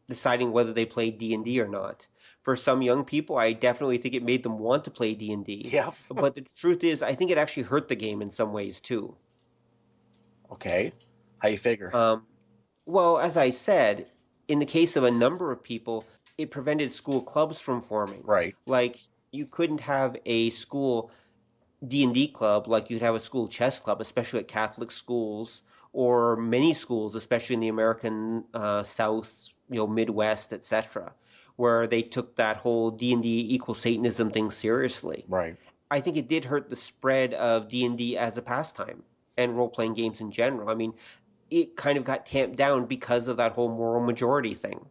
deciding whether they played D&D or not. For some young people, I definitely think it made them want to play D&D. Yeah. But the truth is, I think it actually hurt the game in some ways, too. Okay. How you figure? Well, as I said, in the case of a number of people, it prevented school clubs from forming. Right. Like, you couldn't have a school D&D club like you'd have a school chess club, especially at Catholic schools or many schools, especially in the American South, Midwest, etc., where they took that whole D&D equals Satanism thing seriously. Right. I think it did hurt the spread of D&D as a pastime and role-playing games in general. I mean, it kind of got tamped down because of that whole moral majority thing.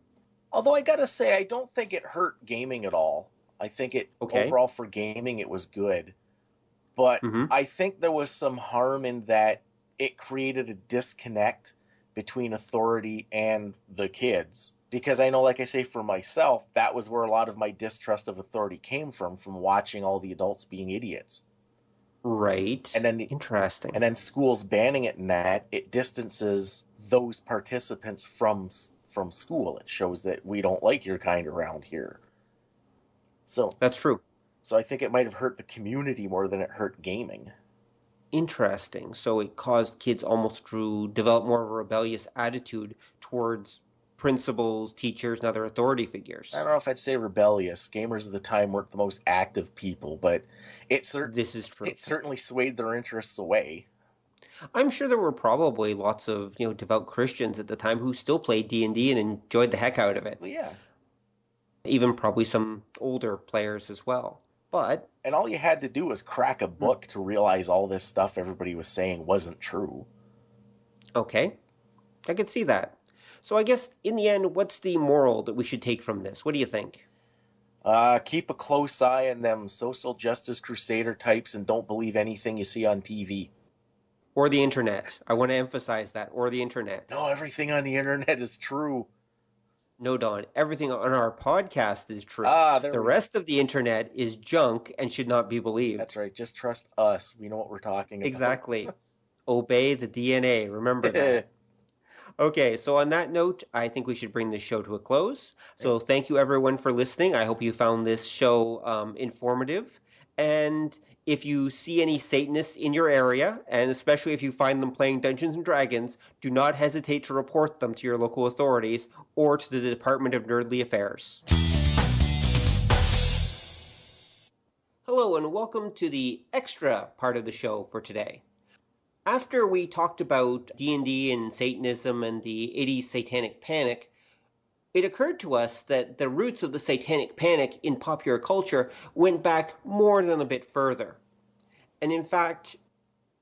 Although I gotta say, I don't think it hurt gaming at all. I think overall for gaming, it was good. But I think there was some harm in that it created a disconnect between authority and the kids. Because I know, like I say, for myself, that was where a lot of my distrust of authority came from watching all the adults being idiots. Right. And then interesting. And then schools banning it and that, it distances those participants from school. It shows that we don't like your kind around here. So that's true. So I think it might have hurt the community more than it hurt gaming. Interesting. So it caused kids almost to develop more of a rebellious attitude towards principals, teachers, and other authority figures. I don't know if I'd say rebellious. Gamers at the time weren't the most active people, but this is true. It certainly swayed their interests away. I'm sure there were probably lots of devout Christians at the time who still played D&D and enjoyed the heck out of it. Well, yeah. Even probably some older players as well. And all you had to do was crack a book to realize all this stuff everybody was saying wasn't true. Okay, I could see that. So I guess in the end, what's the moral that we should take from this? What do you think? Keep a close eye on them social justice crusader types and don't believe anything you see on TV. Or the internet. I want to emphasize that. Or the internet. No, everything on the internet is true. No, Don. Everything on our podcast is true. The rest of the internet is junk and should not be believed. That's right. Just trust us. We know what we're talking about. Exactly. Obey the DNA. Remember that. Okay, so on that note, I think we should bring this show to a close. So thank you, everyone, for listening. I hope you found this show informative. And if you see any Satanists in your area, and especially if you find them playing Dungeons & Dragons, do not hesitate to report them to your local authorities or to the Department of Nerdly Affairs. Hello, and welcome to the extra part of the show for today. After we talked about D&D and Satanism and the 80s Satanic Panic, it occurred to us that the roots of the Satanic Panic in popular culture went back more than a bit further. And in fact,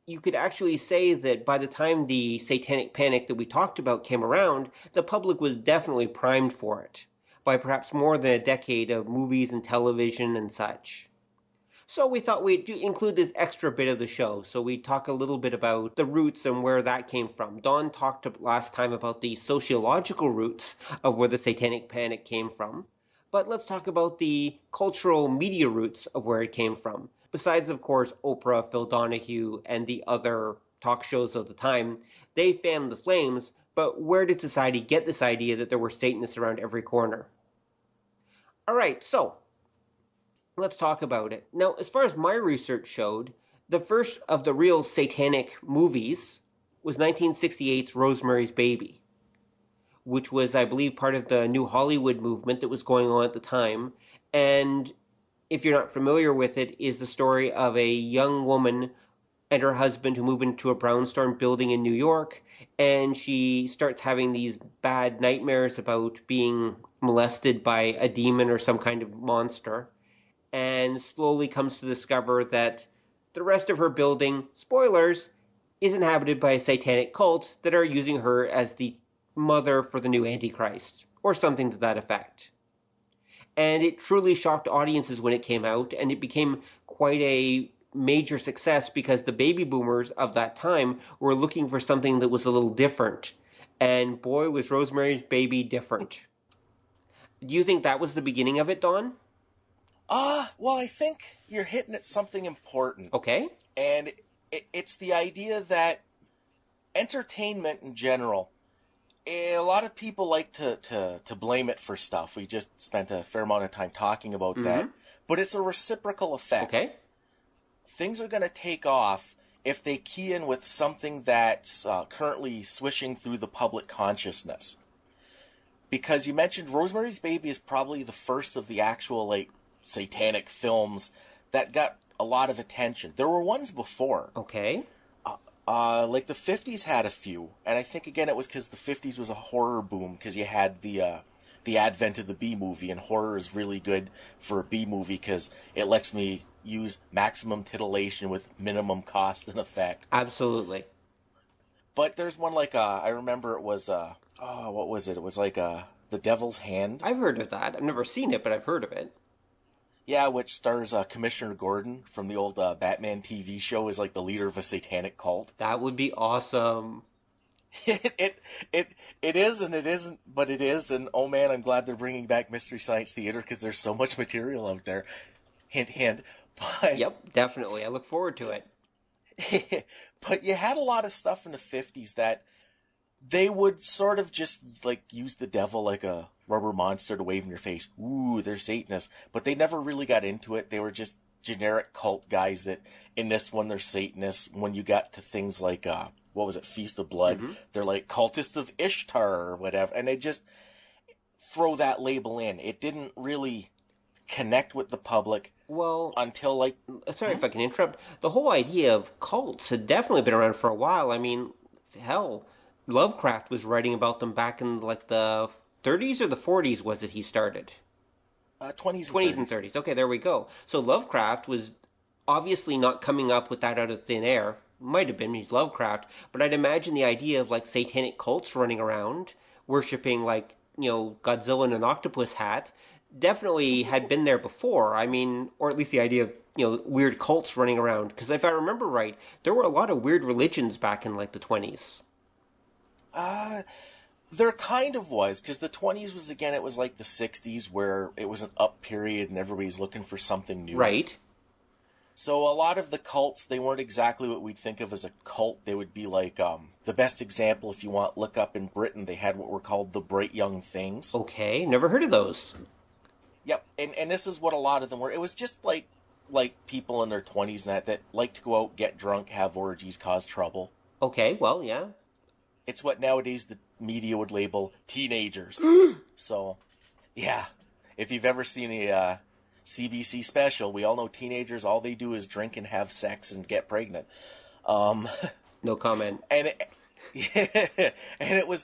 you could actually say that by the time the Satanic Panic that we talked about came around, the public was definitely primed for it, by perhaps more than a decade of movies and television and such. So we thought we'd include this extra bit of the show, so we'd talk a little bit about the roots and where that came from. Don talked last time about the sociological roots of where the Satanic Panic came from, but let's talk about the cultural media roots of where it came from. Besides, of course, Oprah, Phil Donahue, and the other talk shows of the time, they fanned the flames, but where did society get this idea that there were Satanists around every corner? All right, so let's talk about it. Now, as far as my research showed, the first of the real satanic movies was 1968's Rosemary's Baby, which was, I believe, part of the New Hollywood movement that was going on at the time. And if you're not familiar with it, is the story of a young woman and her husband who move into a brownstone building in New York, and she starts having these bad nightmares about being molested by a demon or some kind of monster, and slowly comes to discover that the rest of her building, spoilers, is inhabited by a satanic cult that are using her as the mother for the new Antichrist, or something to that effect. And it truly shocked audiences when it came out, and it became quite a major success because the baby boomers of that time were looking for something that was a little different. And boy, was Rosemary's Baby different. Do you think that was the beginning of it, Don? Well, I think you're hitting at something important. Okay. And it's the idea that entertainment in general, a lot of people like to blame it for stuff. We just spent a fair amount of time talking about that. But it's a reciprocal effect. Okay. Things are going to take off if they key in with something that's currently swishing through the public consciousness. Because you mentioned Rosemary's Baby is probably the first of the actual, like, satanic films that got a lot of attention. There were ones before. Okay. Like the 50s had a few, and I think again it was because the 50s was a horror boom because you had the advent of the B movie, and horror is really good for a B movie because it lets me use maximum titillation with minimum cost and effect. Absolutely. But there's one like I remember it was what was it? It was like The Devil's Hand. I've heard of that. I've never seen it, but I've heard of it. Yeah, which stars Commissioner Gordon from the old Batman TV show as like the leader of a satanic cult. That would be awesome. It is and it isn't, but it is. And oh man, I'm glad they're bringing back Mystery Science Theater because there's so much material out there. Hint, hint. But, yep, definitely. I look forward to it. But you had a lot of stuff in the 50s that they would sort of just like use the devil like a rubber monster to wave in your face. Ooh, they're Satanists. But they never really got into it. They were just generic cult guys that in this one they're Satanists. When you got to things like, what was it, Feast of Blood, they're like cultists of Ishtar or whatever. And they just throw that label in. It didn't really connect with the public. Well, until like... Sorry if I can interrupt. The whole idea of cults had definitely been around for a while. I mean, hell, Lovecraft was writing about them back in like the 30s or the 40s, was it he started? 20s and 30s. Okay, there we go. So Lovecraft was obviously not coming up with that out of thin air. Might have been, he's Lovecraft. But I'd imagine the idea of like satanic cults running around, worshipping like, you know, Godzilla in an octopus hat, definitely had been there before. I mean, or at least the idea of, you know, weird cults running around. Because if I remember right, there were a lot of weird religions back in like the 20s. There kind of was, because the 20s was, again, it was like the 60s where it was an up period and everybody's looking for something new. Right. So a lot of the cults, they weren't exactly what we'd think of as a cult. They would be like, the best example, if you want, look up in Britain, they had what were called the Bright Young Things. Okay, never heard of those. Yep, and this is what a lot of them were. It was just like people in their 20s and that like to go out, get drunk, have orgies, cause trouble. Okay, well, yeah. It's what nowadays the media would label teenagers. So, yeah. If you've ever seen a CBC special, we all know teenagers, all they do is drink and have sex and get pregnant. No comment. And it was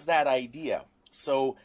that idea. So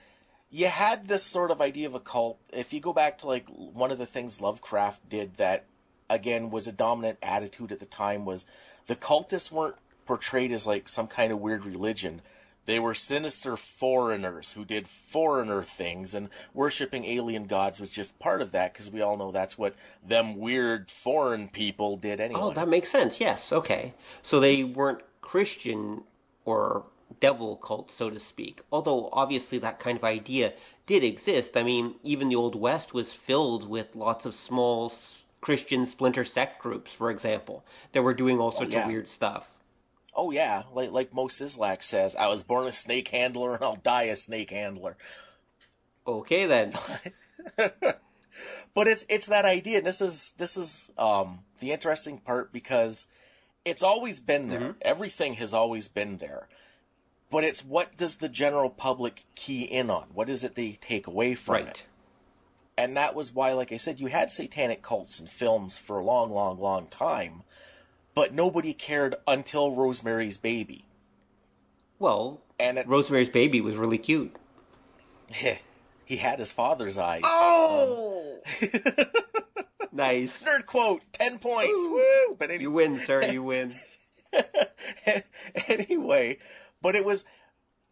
you had this sort of idea of a cult. If you go back to like one of the things Lovecraft did that again was a dominant attitude at the time was the cultists weren't portrayed as like some kind of weird religion. They were sinister foreigners who did foreigner things, and worshipping alien gods was just part of that, because we all know that's what them weird foreign people did anyway. Oh, that makes sense, yes, okay. So they weren't Christian or devil cults, so to speak, although obviously that kind of idea did exist. I mean, even the Old West was filled with lots of small Christian splinter sect groups, for example, that were doing all sorts of weird stuff. Oh, yeah. Like Mo Sislak says, I was born a snake handler and I'll die a snake handler. Okay, then. But it's that idea. And this is the interesting part because it's always been there. Mm-hmm. Everything has always been there. But it's what does the general public key in on? What is it they take away from it? And that was why, like I said, you had satanic cults in films for a long, long, long time. But nobody cared until Rosemary's Baby. Well, Rosemary's Baby was really cute. He had his father's eyes. Oh! Nice. Nerd quote, 10 points. Woo! But anyway. You win, sir, you win. Anyway, but it was,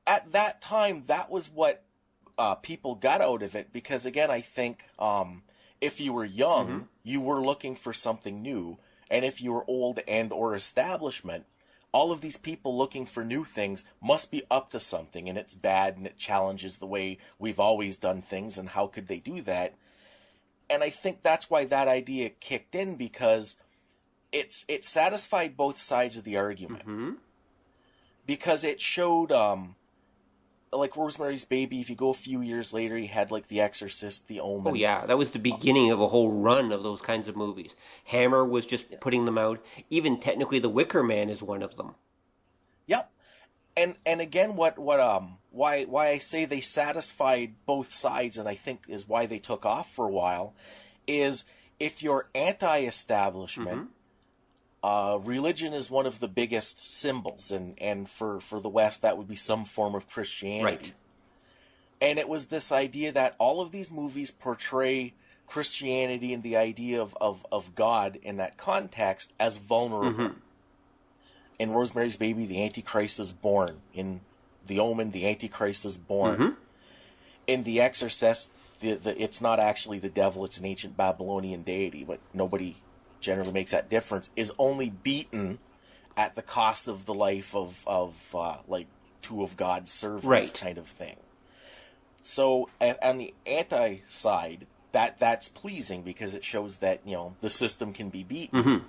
at that time, that was what people got out of it, because again, I think if you were young, you were looking for something new, and if you were old and or establishment, all of these people looking for new things must be up to something, and it's bad, and it challenges the way we've always done things, and how could they do that? And I think that's why that idea kicked in, because it satisfied both sides of the argument. Because it showed, like Rosemary's Baby, if you go a few years later, you had like The Exorcist, The Omen. Oh yeah, that was the beginning of a whole run of those kinds of movies. Hammer was just putting them out. Even technically The Wicker Man is one of them. Yep. And again, why I say they satisfied both sides, and I think is why they took off for a while, is if you're anti-establishment, religion is one of the biggest symbols, and for the West that would be some form of Christianity. Right. And it was this idea that all of these movies portray Christianity and the idea of God in that context as vulnerable. In Rosemary's Baby, the Antichrist is born. In The Omen, the Antichrist is born. In The Exorcist, it's not actually the devil, it's an ancient Babylonian deity, but nobody generally makes that difference, is only beaten at the cost of the life of like two of God's servants, kind of thing. So on the anti-side, that's pleasing because it shows that, you know, the system can be beaten.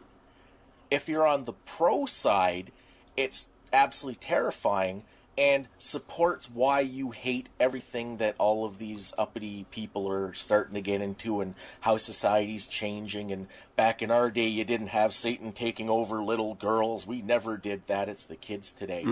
If you're on the pro side, it's absolutely terrifying and supports why you hate everything that all of these uppity people are starting to get into, and how society's changing. And back in our day, you didn't have Satan taking over little girls. We never did that. It's the kids today.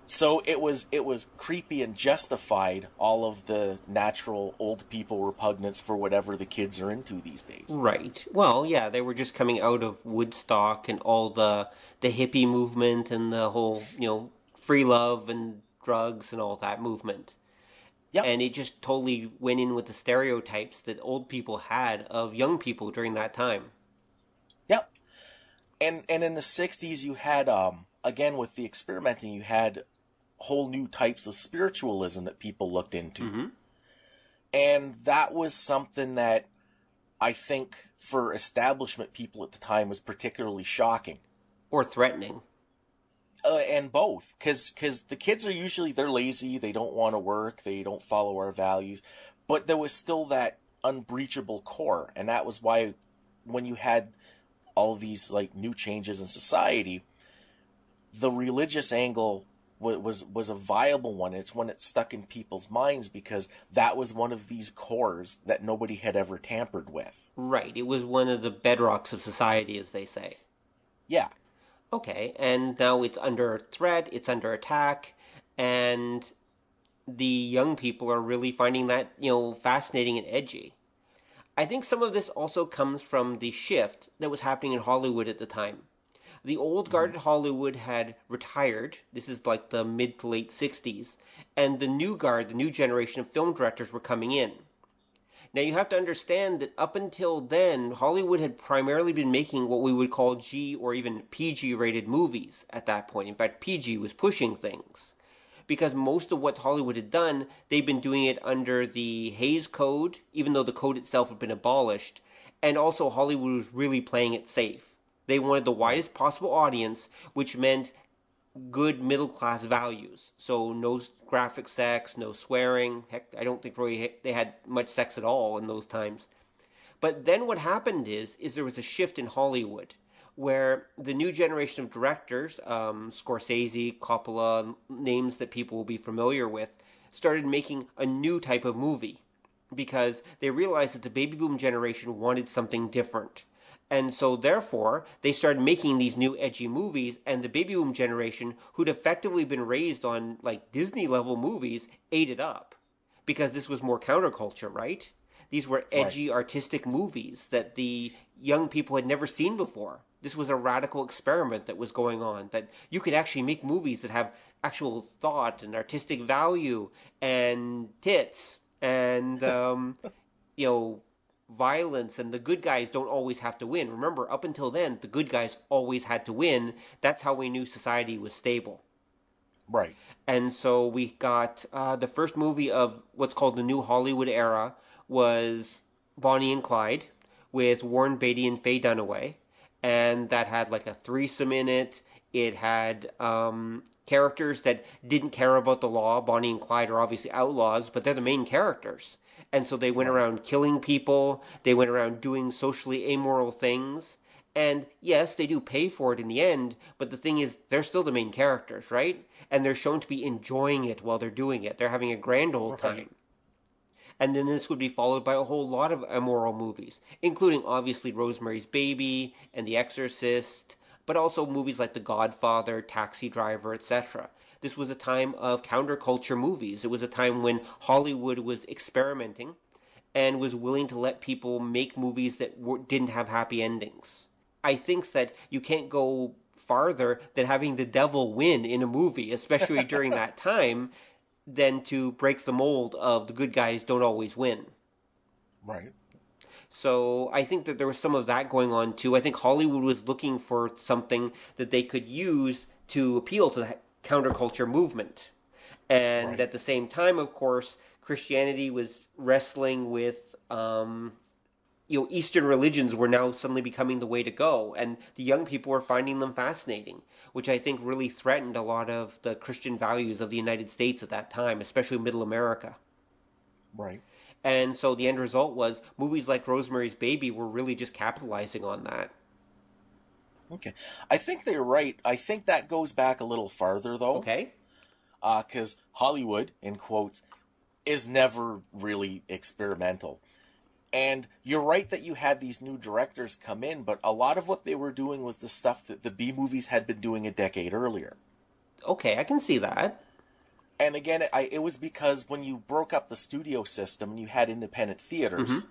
So it was creepy and justified all of the natural old people repugnance for whatever the kids are into these days. Right. Well, yeah, they were just coming out of Woodstock and all the hippie movement and the whole, you know, free love and drugs and all that movement. Yep. And it just totally went in with the stereotypes that old people had of young people during that time. Yep. And in the 60s, you had, again, with the experimenting, you had whole new types of spiritualism that people looked into. And that was something that I think for establishment people at the time was particularly shocking. Or threatening. And both, because the kids are usually, they're lazy, they don't want to work, they don't follow our values, but there was still that unbreachable core, and that was why when you had all these like new changes in society, the religious angle was a viable one. It's one that stuck in people's minds because that was one of these cores that nobody had ever tampered with. Right, it was one of the bedrocks of society, as they say. Yeah. Okay, and now it's under threat, it's under attack, and the young people are really finding that, you know, fascinating and edgy. I think some of this also comes from the shift that was happening in Hollywood at the time. The old guard at Hollywood had retired. This is like the mid to late 60s. And the new guard, the new generation of film directors were coming in. Now you have to understand that up until then, Hollywood had primarily been making what we would call G or even PG rated movies at that point. In fact, PG was pushing things. Because most of what Hollywood had done, they'd been doing it under the Hays Code, even though the code itself had been abolished. And also Hollywood was really playing it safe. They wanted the widest possible audience, which meant good middle-class values. So no graphic sex, no swearing. Heck, I don't think really they had much sex at all in those times. But then what happened is there was a shift in Hollywood, where the new generation of directors, Scorsese, Coppola, names that people will be familiar with, started making a new type of movie. Because they realized that the baby boom generation wanted something different. And so, therefore, they started making these new edgy movies, and the baby boom generation, who'd effectively been raised on, like, Disney-level movies, ate it up. Because this was more counterculture, right? These were edgy, artistic movies that the young people had never seen before. This was a radical experiment that was going on, that you could actually make movies that have actual thought and artistic value and tits and, you know, violence, and the good guys don't always have to win. Remember, up until then, the good guys always had to win. That's how we knew society was stable. Right. And so we got the first movie of what's called the New Hollywood era was Bonnie and Clyde with Warren Beatty and Faye Dunaway. And that had like a threesome in it. It had characters that didn't care about the law. Bonnie and Clyde are obviously outlaws, but they're the main characters. And so they went Right. around killing people. They went around doing socially amoral things. And yes, they do pay for it in the end, but the thing is, they're still the main characters, right? And they're shown to be enjoying it while they're doing it. They're having a grand old Right. time. And then this would be followed by a whole lot of immoral movies, including obviously Rosemary's Baby and The Exorcist, but also movies like The Godfather, Taxi Driver, etc. This was a time of counterculture movies. It was a time when Hollywood was experimenting and was willing to let people make movies that didn't have happy endings. I think that you can't go farther than having the devil win in a movie, especially during that time, than to break the mold of the good guys don't always win. Right. So I think that there was some of that going on too. I think Hollywood was looking for something that they could use to appeal to the counterculture movement. And Right. at the same time, of course, Christianity was wrestling with Eastern religions were now suddenly becoming the way to go, and the young people were finding them fascinating, which I think really threatened a lot of the Christian values of the United States at that time, especially Middle America. Right. And so the end result was movies like Rosemary's Baby were really just capitalizing on that. Okay. I think they're right. I think that goes back a little farther, though. Okay? Because Hollywood, in quotes, is never really experimental. And you're right that you had these new directors come in, but a lot of what they were doing was the stuff that the B movies had been doing a decade earlier. Okay, I can see that. And again, it was because when you broke up the studio system and you had independent theaters,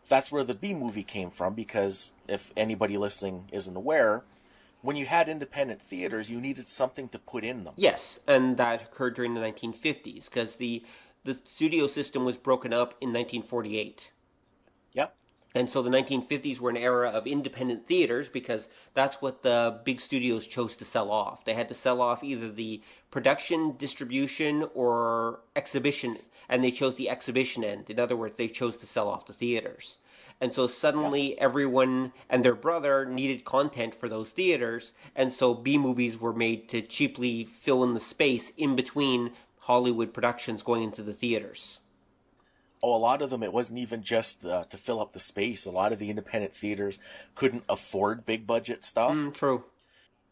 that's where the B movie came from. Because if anybody listening isn't aware, when you had independent theaters, you needed something to put in them. Yes, and that occurred during the 1950s, because the studio system was broken up in 1948. Yep. And so the 1950s were an era of independent theaters because that's what the big studios chose to sell off. They had to sell off either the production, distribution, or exhibition, and they chose the exhibition end. In other words, they chose to sell off the theaters. And so suddenly everyone and their brother needed content for those theaters, and so B-movies were made to cheaply fill in the space in between Hollywood productions going into the theaters. Oh, a lot of them, it wasn't even just to fill up the space. A lot of the independent theaters couldn't afford big budget stuff. True.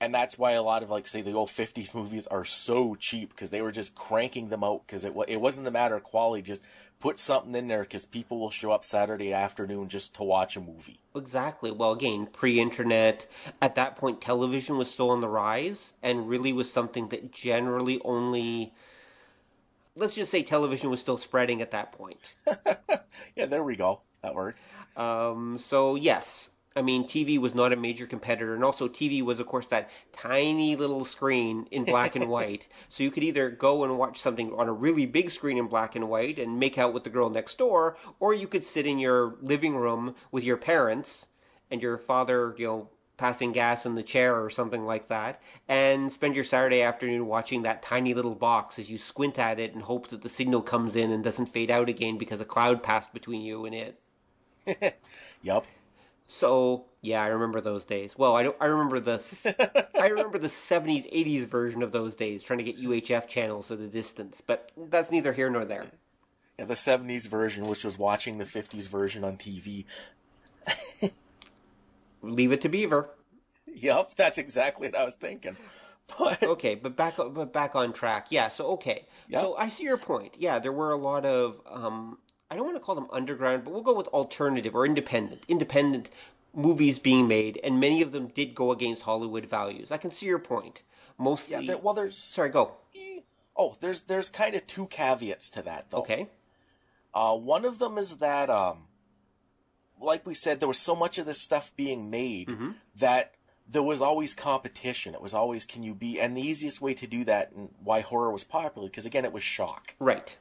And that's why a lot of, like, say, the old 50s movies are so cheap, because they were just cranking them out, because it wasn't a matter of quality. Just put something in there, because people will show up Saturday afternoon just to watch a movie. Exactly. Well, again, pre-internet, at that point, television was still on the rise, and really was something that generally only... Let's just say television was still spreading at that point. Yeah, there we go. That works. So, yes. I mean, TV was not a major competitor. And also, TV was, of course, that tiny little screen in black and white. So you could either go and watch something on a really big screen in black and white and make out with the girl next door, or you could sit in your living room with your parents and your father, passing gas in the chair or something like that, and spend your Saturday afternoon watching that tiny little box as you squint at it and hope that the signal comes in and doesn't fade out again because a cloud passed between you and it. Yup. So, yeah, I remember those days. Well, I remember the 70s, 80s version of those days, trying to get UHF channels at a distance, but that's neither here nor there. Yeah, the 70s version, which was watching the 50s version on TV. Leave it to Beaver. Yup, that's exactly what I was thinking. But Okay, but back on track. Yeah, so okay. Yep. So I see your point. Yeah, there were a lot of I don't want to call them underground, but we'll go with alternative or independent movies being made, and many of them did go against Hollywood values. I can see your point. Mostly there's Sorry, go. there's kind of two caveats to that, though. Okay. One of them is that like we said, there was so much of this stuff being made that there was always competition. It was always, can you be... And the easiest way to do that, and why horror was popular, because, again, it was shock. Right.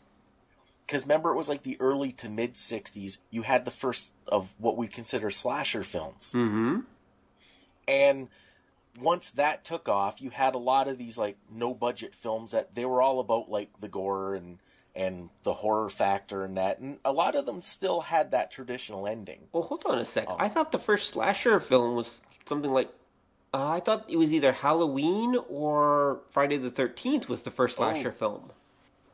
Because, remember, it was like the early to mid-'60s, you had the first of what we consider slasher films. Mm-hmm. And once that took off, you had a lot of these like no budget films that they were all about like the gore and the horror factor and that, and a lot of them still had that traditional ending. Well, hold on a sec. I thought the first slasher film was something like I thought it was either Halloween or Friday the 13th was the first slasher film.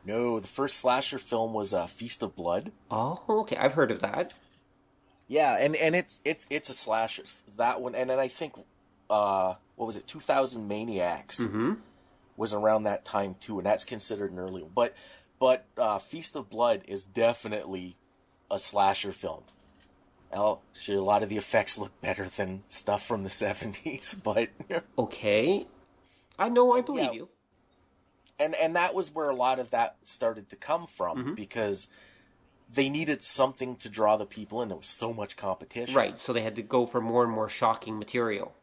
No, the first slasher film was Feast of Blood. Oh, okay. I've heard of that. Yeah, and it's a slasher, that one, and then I think what was it, 2000 Maniacs was around that time too, and that's considered an early one. But Feast of Blood is definitely a slasher film. Well, a lot of the effects look better than stuff from the 70s, but okay, I believe you. And that was where a lot of that started to come from, because they needed something to draw the people in. There was so much competition. Right, so they had to go for more and more shocking material.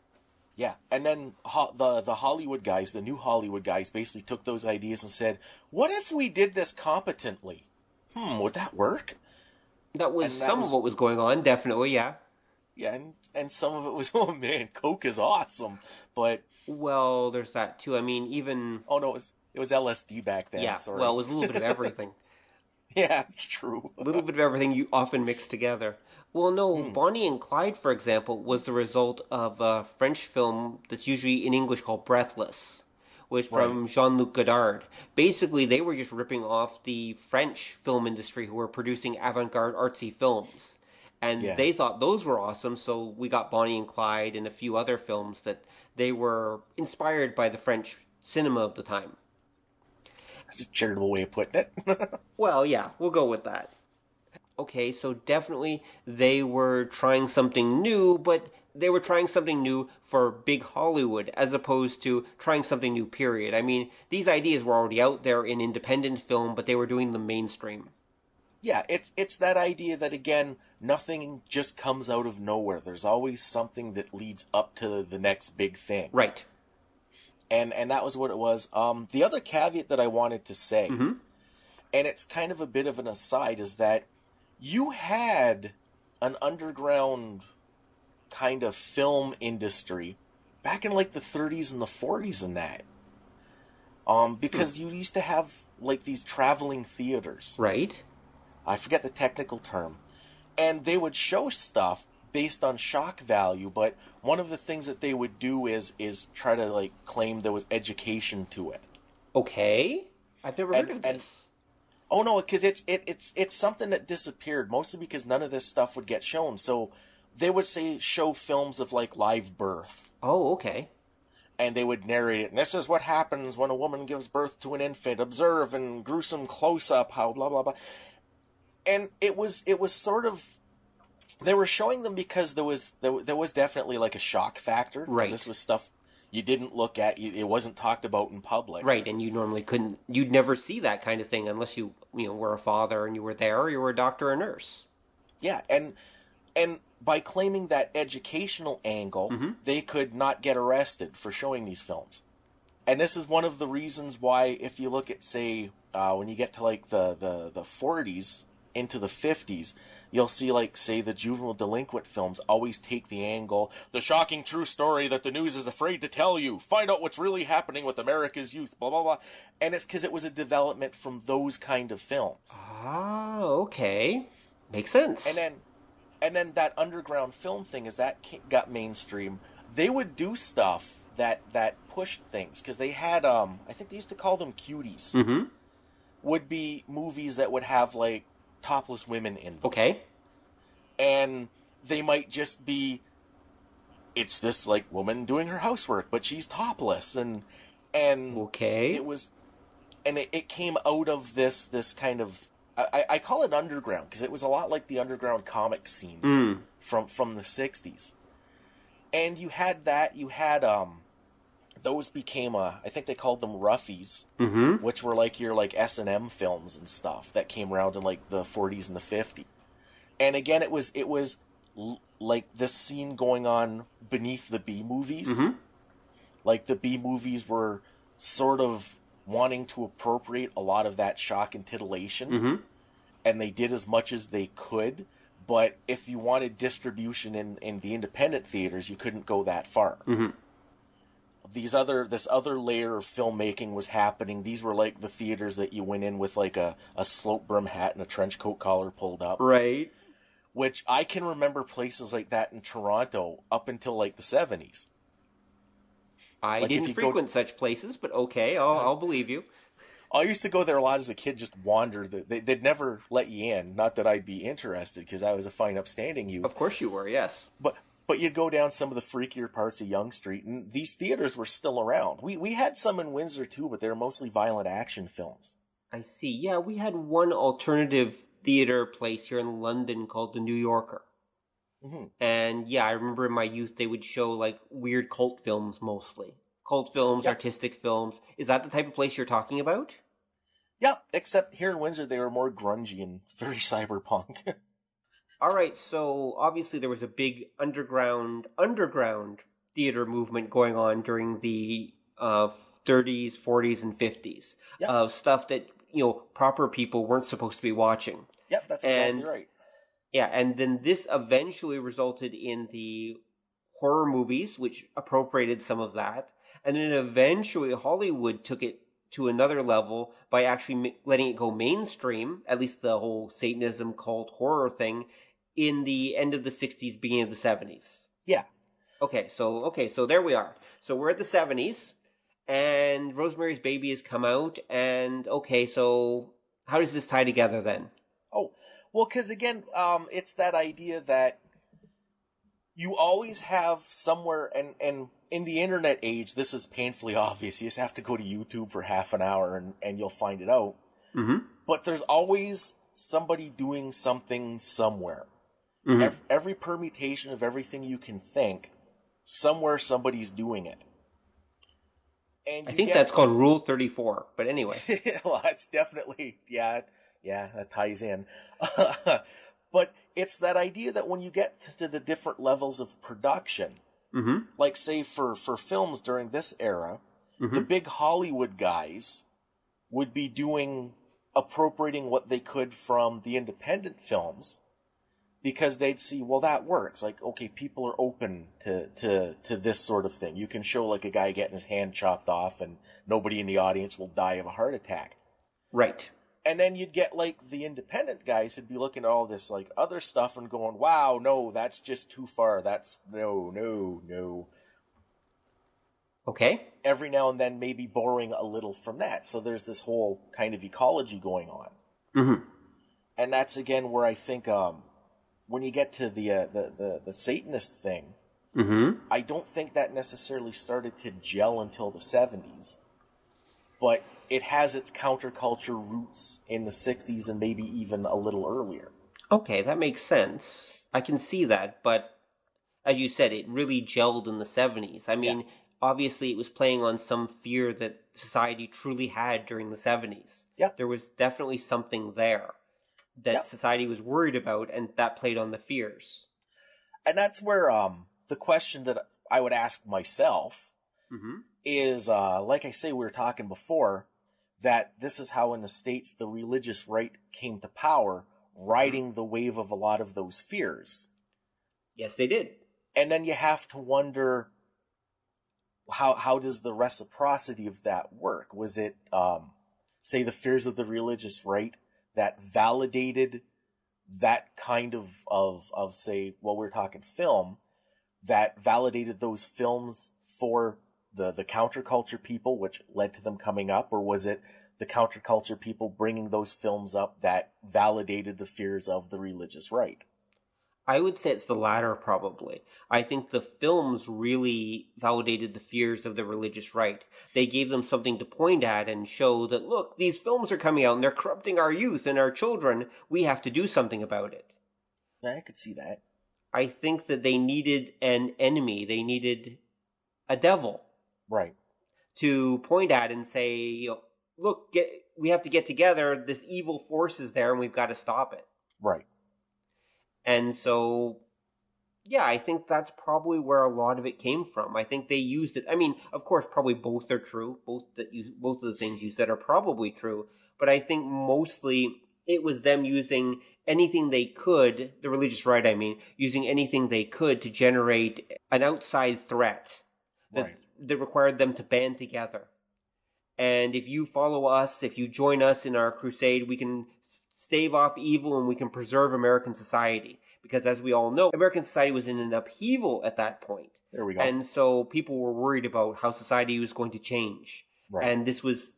Yeah, and then the Hollywood guys, the new Hollywood guys, basically took those ideas and said, what if we did this competently? Would that work? That was some of what was going on, definitely, yeah. Yeah, and some of it was, oh man, Coke is awesome, but... Well, there's that too. I mean, even... Oh no, it was LSD back then, yeah, sorry. well, it was a little bit of everything. Yeah, it's true. A little bit of everything you often mix together. Well, no, Bonnie and Clyde, for example, was the result of a French film that's usually in English called Breathless, which from Jean-Luc Godard. Basically, they were just ripping off the French film industry who were producing avant-garde artsy films. And they thought those were awesome, so we got Bonnie and Clyde and a few other films that they were inspired by the French cinema of the time. That's a charitable way of putting it. Well, yeah, we'll go with that. Okay, so definitely they were trying something new, but they were trying something new for big Hollywood as opposed to trying something new, period. I mean, these ideas were already out there in independent film, but they were doing them mainstream. Yeah, it's that idea that, again, nothing just comes out of nowhere. There's always something that leads up to the next big thing. Right. And that was what it was. The other caveat that I wanted to say, and it's kind of a bit of an aside, is that you had an underground kind of film industry back in like the 30s and the 40s and that. Because you used to have like these traveling theaters. Right. I forget the technical term. And they would show stuff based on shock value, but one of the things that they would do is try to like claim there was education to it. Okay. I've never heard of this. Oh no, because it's something that disappeared, mostly because none of this stuff would get shown. So they would show films of like live birth. Oh, okay. And they would narrate it. And this is what happens when a woman gives birth to an infant. Observe and gruesome close up, how blah blah blah. And it was sort of, they were showing them because there was definitely like a shock factor. Right. This was stuff you didn't look at. It wasn't talked about in public. Right, and you normally you'd never see that kind of thing unless you were a father and you were there, or you were a doctor or nurse. Yeah, and by claiming that educational angle, they could not get arrested for showing these films. And this is one of the reasons why, if you look at, say, when you get to like the 40s into the 50s, you'll see, like, say, the juvenile delinquent films always take the angle, the shocking true story that the news is afraid to tell you. Find out what's really happening with America's youth, blah, blah, blah. And it's because it was a development from those kind of films. Ah, okay. Makes sense. And then that underground film thing, as that got mainstream, they would do stuff that pushed things. Because they had, I think they used to call them cuties. Would be movies that would have, like, topless women in them. Okay. And they might just be, it's this like woman doing her housework, but she's topless, and okay. It came out of this kind of, I call it underground because it was a lot like the underground comic scene from the 60s. And you had those became I think they called them roughies, which were like your like S&M films and stuff that came around in like the 40s and the 50s. And again, it was like this scene going on beneath the B movies. Like the B movies were sort of wanting to appropriate a lot of that shock and titillation, and they did as much as they could. But if you wanted distribution in the independent theaters, you couldn't go that far. this other layer of filmmaking was happening. These were like the theaters that you went in with like a slope brim hat and a trench coat collar pulled up. Right. Which I can remember places like that in Toronto up until like the 70s. I Like didn't frequent such places, but okay, I'll believe you. I used to go there a lot as a kid, just wander. They'd never let you in. Not that I'd be interested, because I was a fine, upstanding youth. Of course you were, yes. But you'd go down some of the freakier parts of Yonge Street, and these theaters were still around. We had some in Windsor, too, but they were mostly violent action films. I see. Yeah, we had one alternative theater place here in London called the New Yorker. Mm-hmm. And yeah, I remember in my youth they would show like weird cult films mostly. Cult films, artistic films. Is that the type of place you're talking about? Yeah, except here in Windsor they were more grungy and very cyberpunk. All right, so obviously there was a big underground theater movement going on during the 30s, 40s, and 50s of stuff that, proper people weren't supposed to be watching. Yep, that's exactly right. Yeah, and then this eventually resulted in the horror movies, which appropriated some of that. And then eventually Hollywood took it to another level by actually letting it go mainstream, at least the whole Satanism, cult, horror thing, in the end of the 60s, beginning of the 70s. Yeah. Okay, so there we are. So we're at the 70s, and Rosemary's Baby has come out, and okay, so how does this tie together then? Oh, well, because again, it's that idea that you always have somewhere, and in the internet age, this is painfully obvious. You just have to go to YouTube for half an hour and you'll find it out. Mm-hmm. But there's always somebody doing something somewhere. Mm-hmm. Every permutation of everything you can think, somewhere somebody's doing it. And I think that's called Rule 34, but anyway. Well, that's definitely, yeah, that ties in. But it's that idea that when you get to the different levels of production, mm-hmm. like say for films during this era, mm-hmm. the big Hollywood guys would be appropriating what they could from the independent films, because they'd see, well, that works. Like, okay, people are open to this sort of thing. You can show like a guy getting his hand chopped off and nobody in the audience will die of a heart attack. Right. And then you'd get like the independent guys who'd be looking at all this like other stuff and going, wow, no, that's just too far. That's no. Okay. Every now and then maybe borrowing a little from that. So there's this whole kind of ecology going on. Mm-hmm. And that's again where I think when you get to the Satanist thing, mm-hmm. I don't think that necessarily started to gel until the 70s. But it has its counterculture roots in the 60s and maybe even a little earlier. Okay, that makes sense. I can see that, but as you said, it really gelled in the 70s. I mean, obviously it was playing on some fear that society truly had during the 70s. Yeah. There was definitely something there that society was worried about, and that played on the fears. And that's where the question that I would ask myself mm-hmm. is, like I say, we were talking before, that this is how in the States the religious right came to power, riding the wave of a lot of those fears. Yes, they did. And then you have to wonder, how does the reciprocity of that work? Was it, say, the fears of the religious right that validated that kind of say, well, we're talking film, that validated those films for the counterculture people, which led to them coming up? Or was it the counterculture people bringing those films up that validated the fears of the religious right? I would say it's the latter, probably. I think the films really validated the fears of the religious right. They gave them something to point at and show that, look, these films are coming out and they're corrupting our youth and our children. We have to do something about it. I could see that. I think that they needed an enemy. They needed a devil. Right. To point at and say, look, we have to get together. This evil force is there and we've got to stop it. Right. And so, yeah, I think that's probably where a lot of it came from. I think they used it. I mean, of course, probably both are true. Both of the things you said are probably true. But I think mostly it was them using anything they could, the religious right, I mean, using anything they could to generate an outside threat. Right. that required them to band together. And if you follow us, if you join us in our crusade, we can stave off evil and we can preserve American society. Because as we all know, American society was in an upheaval at that point. There we go. And so people were worried about how society was going to change. Right. And this was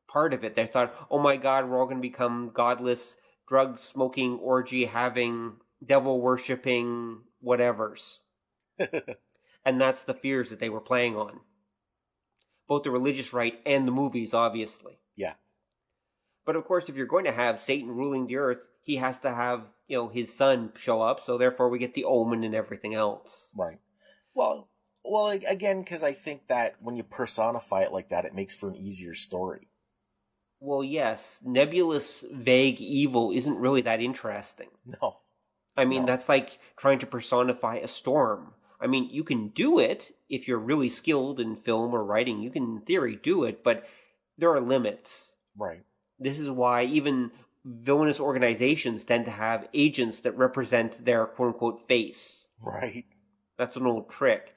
part of it. They thought, oh my God, we're all going to become godless, drug-smoking, orgy-having, devil-worshipping whatevers. And that's the fears that they were playing on. Both the religious right and the movies, obviously. Yeah. But of course, if you're going to have Satan ruling the earth, he has to have, his son show up. So therefore we get the Omen and everything else. Right. Well, again, because I think that when you personify it like that, it makes for an easier story. Well, yes. Nebulous, vague evil isn't really that interesting. No. I mean, that's like trying to personify a storm. I mean, you can do it if you're really skilled in film or writing. You can, in theory, do it, but there are limits. Right. This is why even villainous organizations tend to have agents that represent their quote-unquote face. Right. That's an old trick.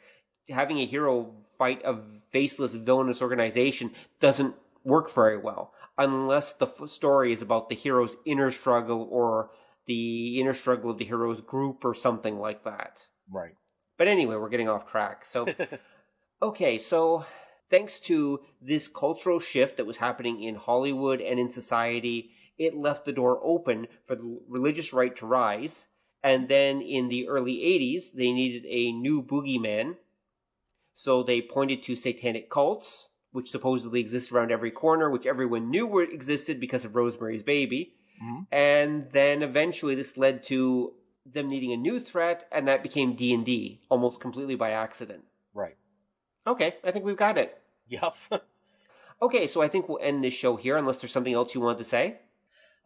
Having a hero fight a faceless villainous organization doesn't work very well unless the story is about the hero's inner struggle or the inner struggle of the hero's group or something like that. Right. But anyway, we're getting off track. So, okay, so thanks to this cultural shift that was happening in Hollywood and in society, it left the door open for the religious right to rise. And then in the early 80s, they needed a new boogeyman. So they pointed to satanic cults, which supposedly exist around every corner, which everyone knew existed because of Rosemary's Baby. Mm-hmm. And then eventually this led to them needing a new threat, and that became D&D, almost completely by accident. Right. Okay, I think we've got it. Yep. Okay, so I think we'll end this show here, unless there's something else you want to say.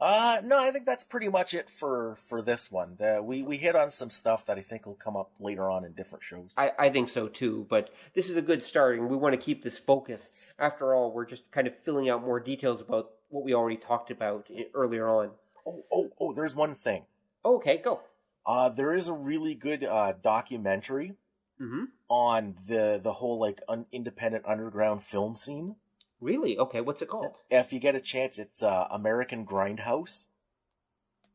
No, I think that's pretty much it for this one. We hit on some stuff that I think will come up later on in different shows. I think so too, but this is a good start, and we want to keep this focused. After all, we're just kind of filling out more details about what we already talked about earlier on. Oh, there's one thing. Okay, go. There is a really good documentary on the whole independent underground film scene. Really? Okay, what's it called? If you get a chance, it's American Grindhouse.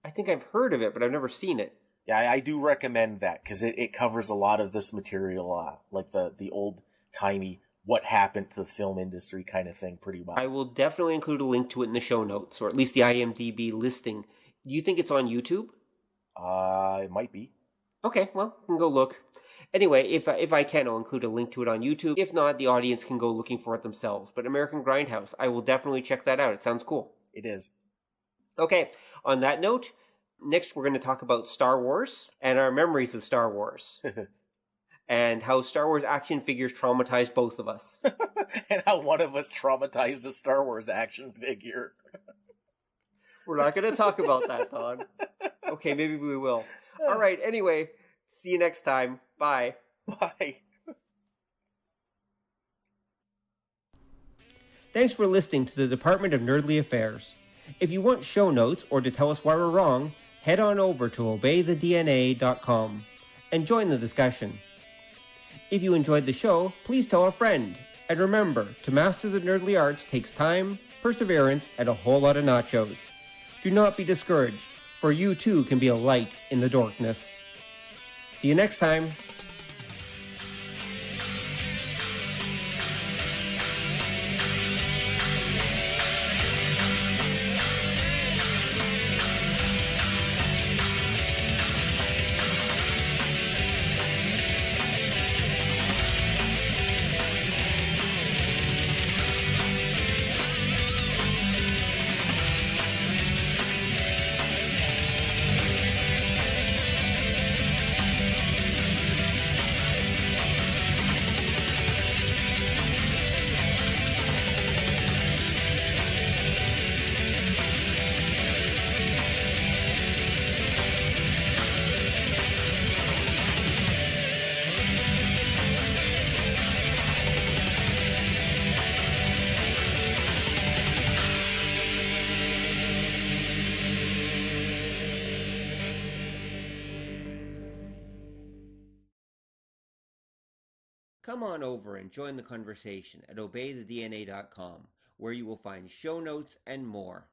I think I've heard of it, but I've never seen it. Yeah, I do recommend that because it covers a lot of this material, like the old-timey what happened to the film industry kind of thing pretty well. I will definitely include a link to it in the show notes, or at least the IMDb listing. Do you think it's on YouTube? It might be. Okay, well, we can go look. Anyway, if I can, I'll include a link to it on YouTube. If not, the audience can go looking for it themselves. But American Grindhouse, I will definitely check that out. It sounds cool. It is. Okay, on that note, next we're going to talk about Star Wars and our memories of Star Wars. And how Star Wars action figures traumatized both of us. And how one of us traumatized a Star Wars action figure. We're not going to talk about that, Todd. Okay, maybe we will. All right, anyway, see you next time. Bye. Bye. Thanks for listening to the Department of Nerdly Affairs. If you want show notes or to tell us why we're wrong, head on over to obeythedna.com and join the discussion. If you enjoyed the show, please tell a friend. And remember, to master the nerdly arts takes time, perseverance, and a whole lot of nachos. Do not be discouraged, for you too can be a light in the darkness. See you next time. Come on over and join the conversation at obeythedna.com, where you will find show notes and more.